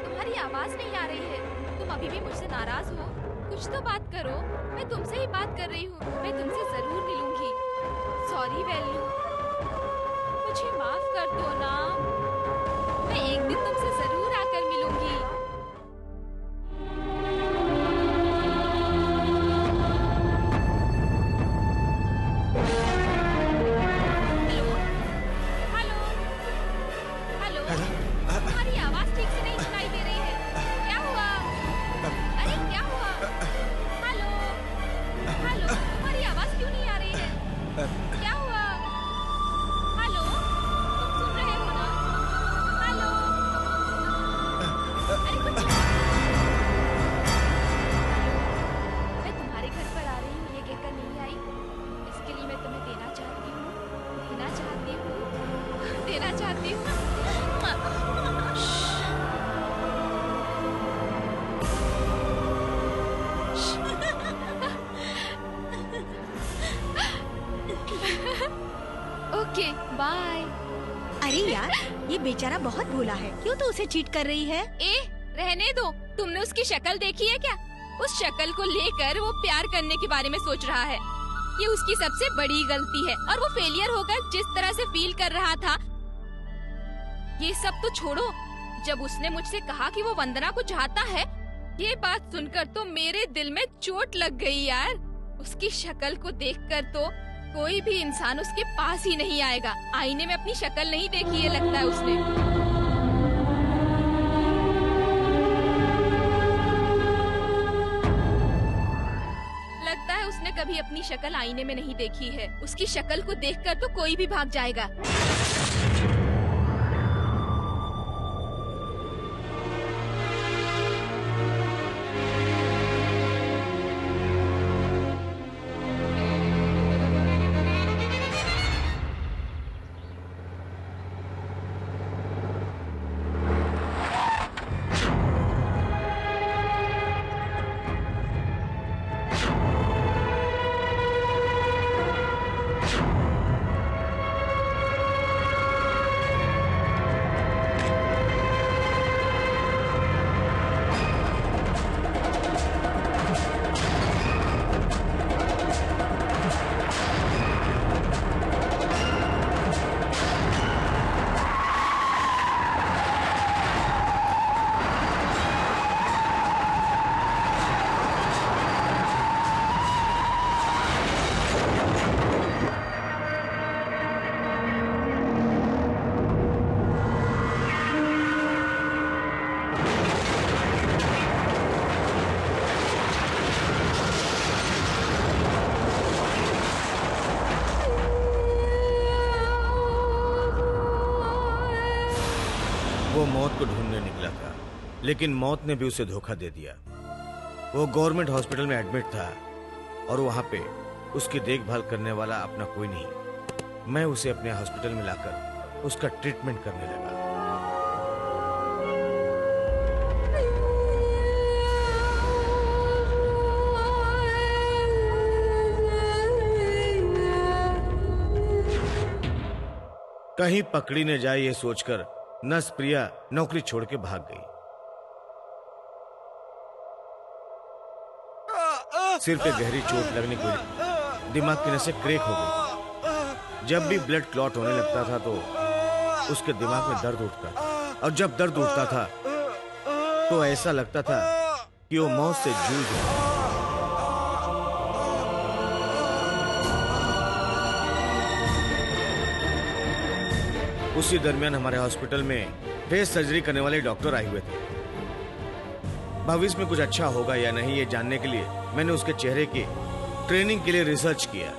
तुम्हारी आवाज नहीं आ रही है। तुम अभी भी मुझसे नाराज हो? कुछ तो बात करो। मैं तुमसे ही बात कर रही हूँ। मैं तुमसे जरूर मिलूंगी। सॉरी वैल्यू, मुझे माफ कर दो ना। मैं एक दिन तुमसे जरूर आकर मिलूंगी। हेलो हेलो हेलो, तुम्हारी आवाज ठीक से नहीं सुनाई दे रही है। क्या हुआ? अरे क्या हुआ? हेलो हेलो, तुम्हारी आवाज क्यों नहीं आ रही है? क्या हुआ? हेलो, तुम सुन रहे हो ना? हेलो, अरे कुछ मैं तुम्हारे घर पर आ रही हूँ ये कहकर नहीं आई। इसके लिए मैं तुम्हें देना चाहती हूँ। Okay bye. अरे यार, ये बेचारा बहुत भोला है, क्यों तो उसे चीट कर रही है? रहने दो। तुमने उसकी शक्ल देखी है क्या? उस शक्ल को लेकर वो प्यार करने के बारे में सोच रहा है। ये उसकी सबसे बड़ी गलती है और वो फेलियर होकर जिस तरह से फील कर रहा था, ये सब तो छोड़ो। जब उसने मुझसे कहा कि वो वंदना को चाहता है, ये बात सुनकर तो मेरे दिल में चोट लग गई यार। उसकी शक्ल को देखकर तो कोई भी इंसान उसके पास ही नहीं आएगा। आईने में अपनी शक्ल नहीं देखी है लगता है उसने। लगता है उसने कभी अपनी शक्ल आईने में नहीं देखी है। उसकी शक्ल को देखकर तो कोई भी भाग जाएगा। मौत को ढूंढने निकला था, लेकिन मौत ने भी उसे धोखा दे दिया। वो गवर्नमेंट हॉस्पिटल में एडमिट था और वहां पे उसकी देखभाल करने वाला अपना कोई नहीं। मैं उसे अपने हॉस्पिटल में लाकर उसका ट्रीटमेंट करने लगा। कहीं पकड़ी न जाए ये सोचकर नर्स प्रिया नौकरी छोड़ के भाग गई। सिर पे गहरी चोट लगने की वजह दिमाग की नसें क्रैक हो गई। जब भी ब्लड क्लॉट होने लगता था तो उसके दिमाग में दर्द उठता, और जब दर्द उठता था तो ऐसा लगता था कि वो मौत से जूझ रहा है। उसी दरमियान हमारे हॉस्पिटल में फेस सर्जरी करने वाले डॉक्टर आए हुए थे। भविष्य में कुछ अच्छा होगा या नहीं ये जानने के लिए मैंने उसके चेहरे की ट्रेनिंग के लिए रिसर्च किया।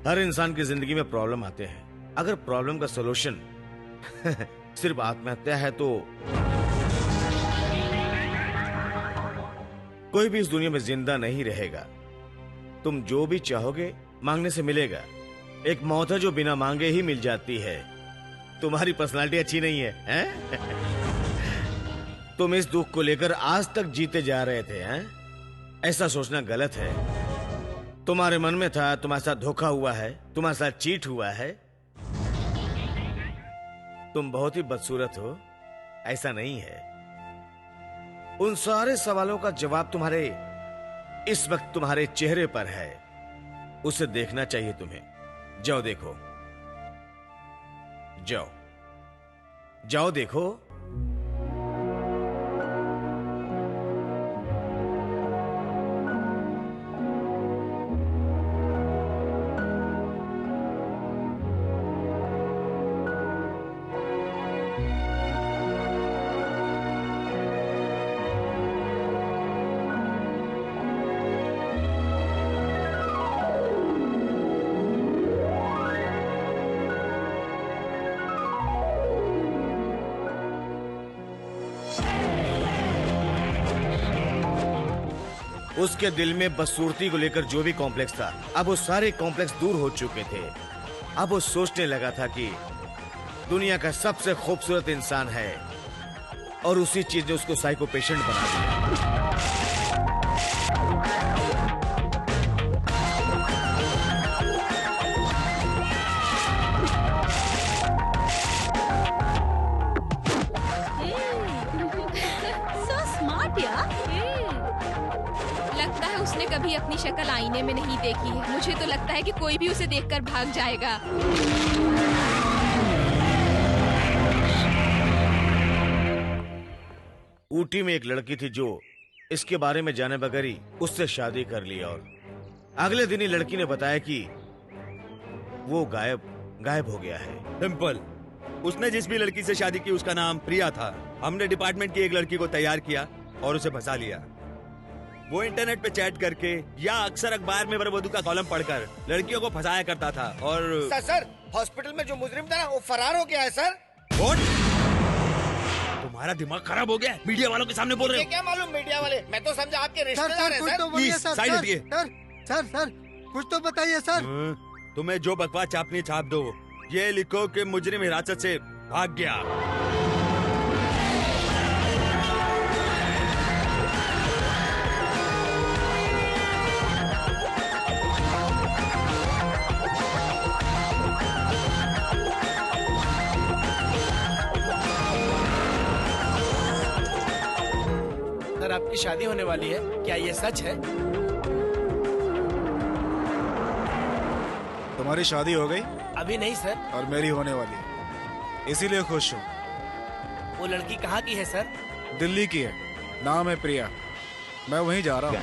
हर इंसान की जिंदगी में प्रॉब्लम आते हैं। अगर प्रॉब्लम का सॉल्यूशन सिर्फ आत्महत्या है तो कोई भी इस दुनिया में जिंदा नहीं रहेगा। तुम जो भी चाहोगे मांगने से मिलेगा। एक मौत है जो बिना मांगे ही मिल जाती है। तुम्हारी पर्सनालिटी अच्छी नहीं है, हैं? तुम इस दुख को लेकर आज तक जीते जा रहे थे, हैं? ऐसा सोचना गलत है। तुम्हारे मन में था तुम्हारे साथ धोखा हुआ है, तुम्हारे साथ चीट हुआ है। तुम बहुत ही बदसूरत हो, ऐसा नहीं है। उन सारे सवालों का जवाब तुम्हारे इस वक्त तुम्हारे चेहरे पर है। उसे देखना चाहिए तुम्हें। जाओ देखो, जाओ जाओ देखो। उसके दिल में बदसूरती को लेकर जो भी कॉम्प्लेक्स था, अब वो सारे कॉम्प्लेक्स दूर हो चुके थे। अब वो सोचने लगा था कि दुनिया का सबसे खूबसूरत इंसान है, और उसी चीज ने उसको साइको पेशेंट बना दिया। लगता है उसने कभी अपनी शक्ल आईने में नहीं देखी है। मुझे तो लगता है कि कोई भी उसे देखकर भाग जाएगा। ऊटी में एक लड़की थी जो इसके बारे में जाने बगैर ही उससे शादी कर ली, और अगले दिन ही लड़की ने बताया कि वो गायब हो गया है। सिंपल। उसने जिस भी लड़की से शादी की उसका नाम प्रिया था। हमने डिपार्टमेंट की एक लड़की को तैयार किया और उसे फंसा लिया। वो इंटरनेट पे चैट करके या अक्सर अखबार में वरवधु का कॉलम पढ़कर लड़कियों को फंसाया करता था। और सर हॉस्पिटल में जो मुजरिम था ना, वो फरार हो गया है सर। तुम्हारा दिमाग खराब हो गया? मीडिया वालों के सामने बोल रहे हो? क्या मालूम मीडिया वाले, मैं तो समझा आपके रिश्तेदार हैं सर। प्लीज साइड हटिए। सर कुछ तो बताइए सर। तुम्हें जो बकवास छापनी छाप दो। ये लिखो कि मुजरिम हिरासत से भाग गया। सर आपकी शादी होने वाली है, क्या ये सच है? तुम्हारी शादी हो गई? अभी नहीं सर। और मेरी होने वाली है, इसीलिए खुश हूँ। वो लड़की कहाँ की है सर? दिल्ली की है, नाम है प्रिया। मैं वहीं जा रहा हूँ।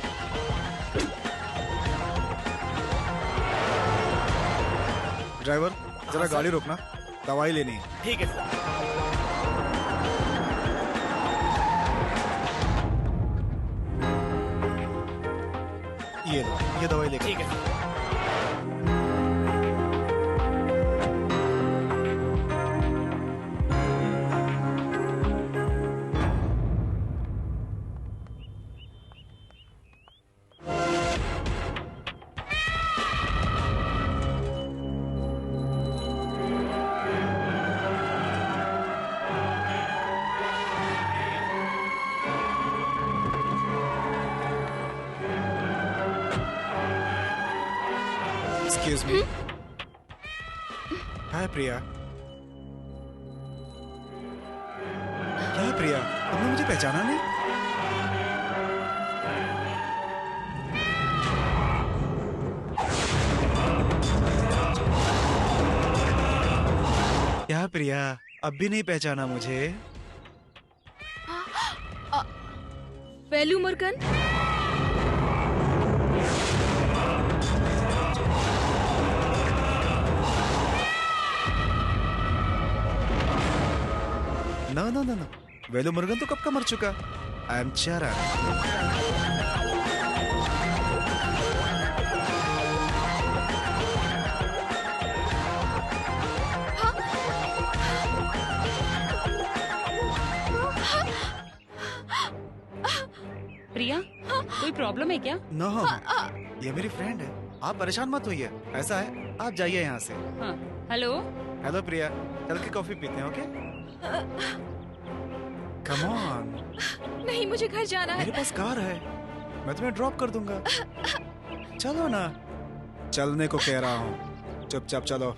ड्राइवर जरा गाड़ी रोकना। दवाई लेनी है। ठीक है सर। ये लो, ये दवाई लेकर। ठीक है सर। Excuse me. हाय प्रिया। क्या है प्रिया, तुमने मुझे पहचाना नहीं? क्या प्रिया, अब भी नहीं पहचाना मुझे? वेलू मुर्गन। नो, वेलू मुर्गन तो कब का मर चुका। आई एम चरण। प्रिया, कोई प्रॉब्लम है क्या? नो, ये मेरी फ्रेंड है, आप परेशान मत होइए। ऐसा है, आप जाइए यहाँ से। हाँ, हेलो। हेलो प्रिया, चल के कॉफी पीते हैं, ओके? Come on. नहीं, मुझे घर जाना है। मेरे पास कार है, मैं तुम्हें ड्रॉप कर दूंगा। चलो ना। चलने को कह रहा हूँ, चुपचाप चलो।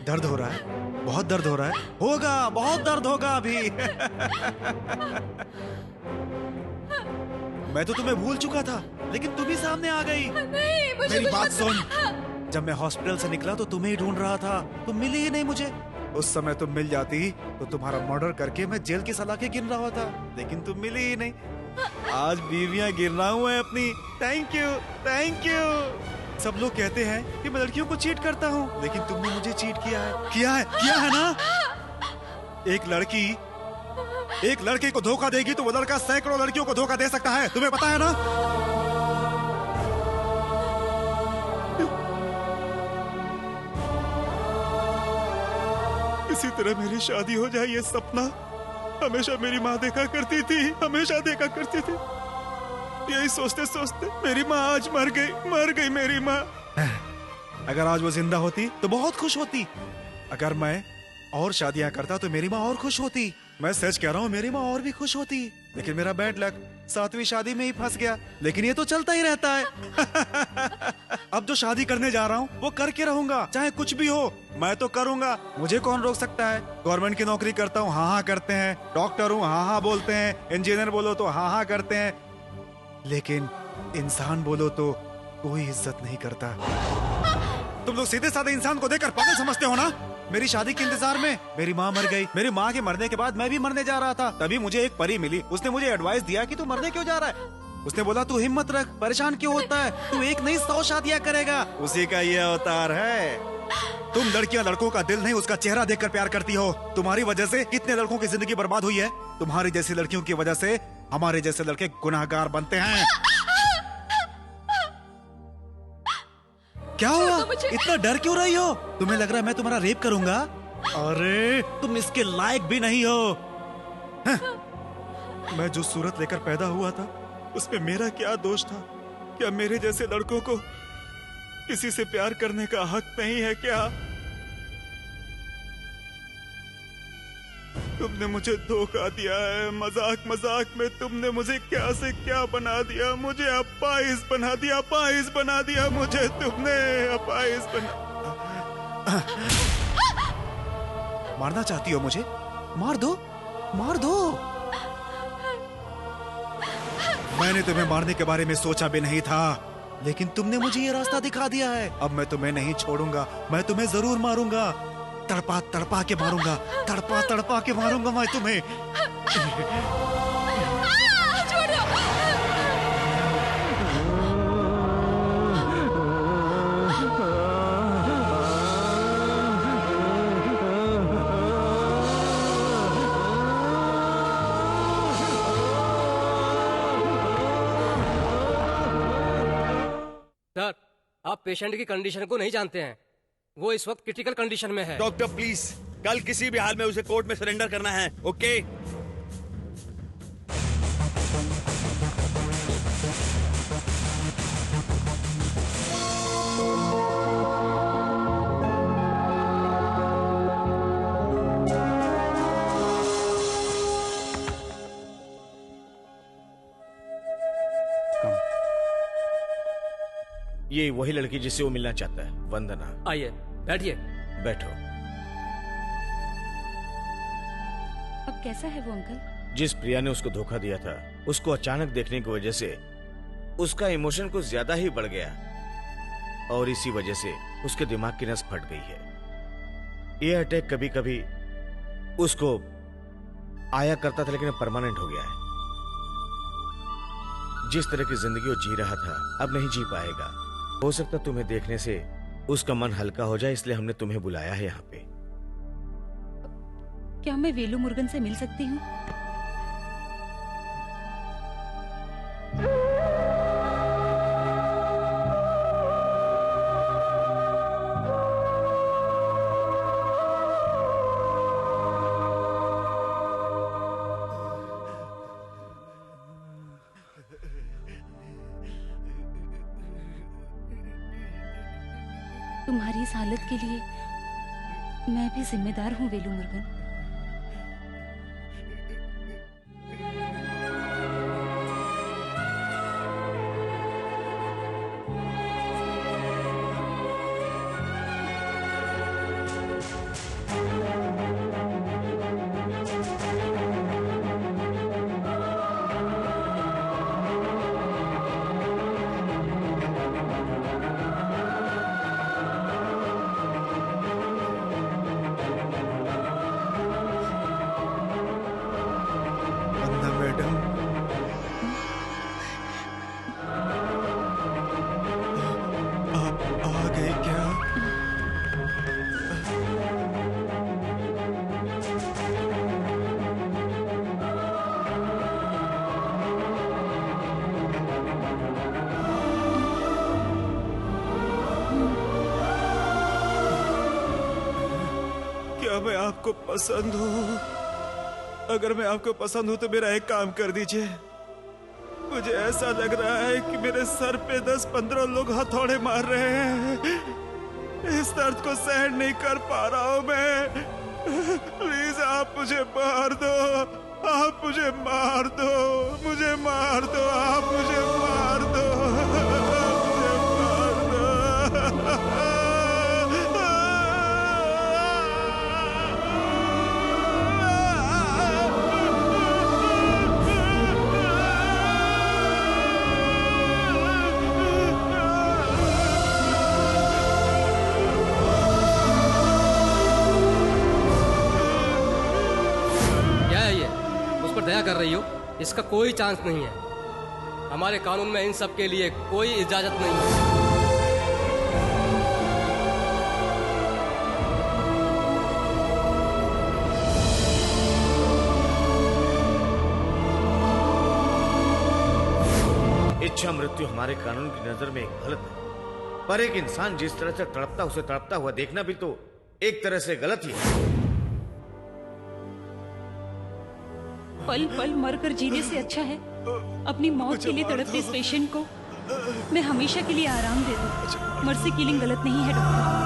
दर्द हो रहा है, बहुत दर्द हो रहा है। होगा, बहुत दर्द होगा अभी। मैं तो तुम्हें भूल चुका था, लेकिन तुम ही सामने आ गई। नहीं, मुझे मेरी कुछ बात मत- सुन। जब मैं हॉस्पिटल से निकला तो तुम्हें ही ढूंढ रहा था, तुम मिली ही नहीं मुझे। उस समय तुम मिल जाती तो तुम्हारा मर्डर करके मैं जेल की सलाखें गिन रहा होता, लेकिन तुम मिली ही नहीं। आज बीवियां गिर रहा हूँ मैं अपनी। Thank you, thank you. सब लोग कहते हैं कि मैं लड़कियों को चीट करता हूँ, लेकिन तुमने मुझे चीट किया है, किया है ना। एक लड़की को धोखा देगी तो वो लड़का सैकड़ों लड़कियों को धोखा दे सकता है, तुम्हें पता है ना। इसी तरह मेरी शादी हो जाए, ये सपना हमेशा मेरी माँ देखा करती थी, हमेशा देखा करती थी। यही सोचते सोचते मेरी माँ आज मर गई मेरी माँ। अगर आज वो जिंदा होती तो बहुत खुश होती। अगर मैं और शादियां करता तो मेरी माँ और खुश होती। मैं सच कह रहा हूँ, मेरी माँ और भी खुश होती। लेकिन मेरा बैड लक 7वीं शादी में ही फंस गया। लेकिन ये तो चलता ही रहता है। अब जो शादी करने जा रहा हूँ वो करके रहूंगा, चाहे कुछ भी हो मैं तो करूंगा। मुझे कौन रोक सकता है। गवर्नमेंट की नौकरी करता हूँ, हाँ हाँ करते हैं। डॉक्टर हूँ, हाँ हाँ बोलते हैं। इंजीनियर बोलो तो हाँ हाँ करते हैं। लेकिन इंसान बोलो तो कोई इज्जत नहीं करता। तुम लोग सीधे साधे इंसान को देखकर पागल समझते हो ना। मेरी शादी के इंतजार में मेरी माँ मर गई। मेरी माँ के मरने के बाद मैं भी मरने जा रहा था। तभी मुझे एक परी मिली। उसने मुझे एडवाइस दिया कि तू मरने क्यों जा रहा है। उसने बोला तू हिम्मत रख, परेशान क्यों होता है, तू एक नहीं 100 शादियां करेगा। उसी का ये अवतार है। तुम लड़कियां लड़कों का दिल नहीं उसका चेहरा देखकर प्यार करती हो। तुम्हारी वजह से कितने लड़कों की जिंदगी बर्बाद हुई है। तुम्हारी जैसी लड़कियों की वजह से हमारे जैसे लड़के गुनाहगार बनते हैं। क्या हुआ, इतना डर क्यों रही हो। तुम्हें लग रहा है मैं तुम्हारा रेप करूंगा। अरे तुम इसके लायक भी नहीं हो। मैं जो सूरत लेकर पैदा हुआ था उसमें मेरा क्या दोष था। क्या मेरे जैसे लड़कों को किसी से प्यार करने का हक नहीं है क्या। तुमने मुझे धोखा दिया है। मजाक मजाक में तुमने मुझे क्या से क्या बना दिया। मुझे अपाहिज बना दिया, अपाहिज बना दिया मुझे तुमने, अपाहिज बना। मारना चाहती हो मुझे, मार दो, मार दो। मैंने तुम्हें मारने के बारे में सोचा भी नहीं था, लेकिन तुमने मुझे ये रास्ता दिखा दिया है। अब मैं तुम्हें नहीं छोड़ूंगा, मैं तुम्हें जरूर मारूंगा। तड़पा तड़पा के मारूंगा, तड़पा तड़पा के मारूंगा मैं तुम्हें। सर, आप पेशेंट की कंडीशन को नहीं जानते हैं। वो इस वक्त क्रिटिकल कंडीशन में है। डॉक्टर प्लीज, कल किसी भी हाल में उसे कोर्ट में सरेंडर करना है, ओके। ये वही लड़की जिससे वो मिलना चाहता है, वंदना। आइए बैठिए। बैठो। अब कैसा है वो अंकल? जिस प्रिया ने उसको धोखा दिया था, उसको अचानक देखने की वजह से उसका इमोशन कुछ ज्यादा ही बढ़ गया और इसी वजह से उसके दिमाग की नस फट गई है। ये अटैक कभी कभी उसको आया करता था, लेकिन अब परमानेंट हो गया है। जिस तरह की जिंदगी वो जी रहा था अब नहीं जी पाएगा। हो सकता तुम्हें देखने से उसका मन हल्का हो जाए, इसलिए हमने तुम्हें बुलाया है यहाँ पे। क्या मैं वेलू मुर्गन से मिल सकती हूँ? तुम्हारी इस हालत के लिए मैं भी जिम्मेदार हूँ वेलू मुर्गन। क्या मैं आपको पसंद हूँ? अगर मैं आपको पसंद हूँ तो मेरा एक काम कर दीजिए। मुझे ऐसा लग रहा है कि मेरे सर पे 10-15 लोग हथौड़े मार रहे हैं। इस दर्द को सहन नहीं कर पा रहा हूँ मैं। प्लीज आप मुझे मार दो, आप मुझे मार दो, मुझे मार दो, आप मुझे मार दो, मुझे मार दो। दया कर रही हो? इसका कोई चांस नहीं है। हमारे कानून में इन सब के लिए कोई इजाजत नहीं है। इच्छा मृत्यु हमारे कानून की नजर में गलत है, पर एक इंसान जिस तरह से तड़पता उसे तड़पता हुआ देखना भी तो एक तरह से गलत ही है। पल पल मरकर जीने से अच्छा है अपनी मौत के लिए तड़पते इस पेशेंट को मैं हमेशा के लिए आराम दे दूं। मर्सी किलिंग गलत नहीं है डॉक्टर।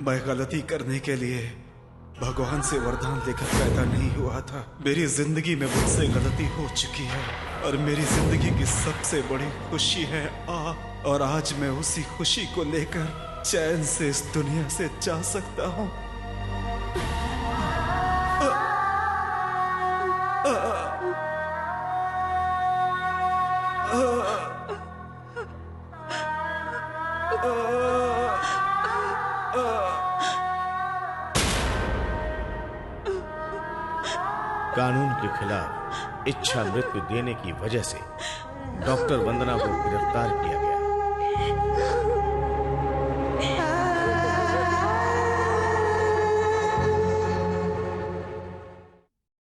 मैं गलती करने के लिए भगवान से वरदान लेकर पैदा नहीं हुआ था। मेरी जिंदगी में मुझसे गलती हो चुकी है और मेरी जिंदगी की सबसे बड़ी खुशी है और आज मैं उसी खुशी को लेकर चैन से इस दुनिया से जा सकता हूँ। कानून के खिलाफ इच्छा मृत्यु देने की वजह से डॉक्टर वंदना को गिरफ्तार किया गया।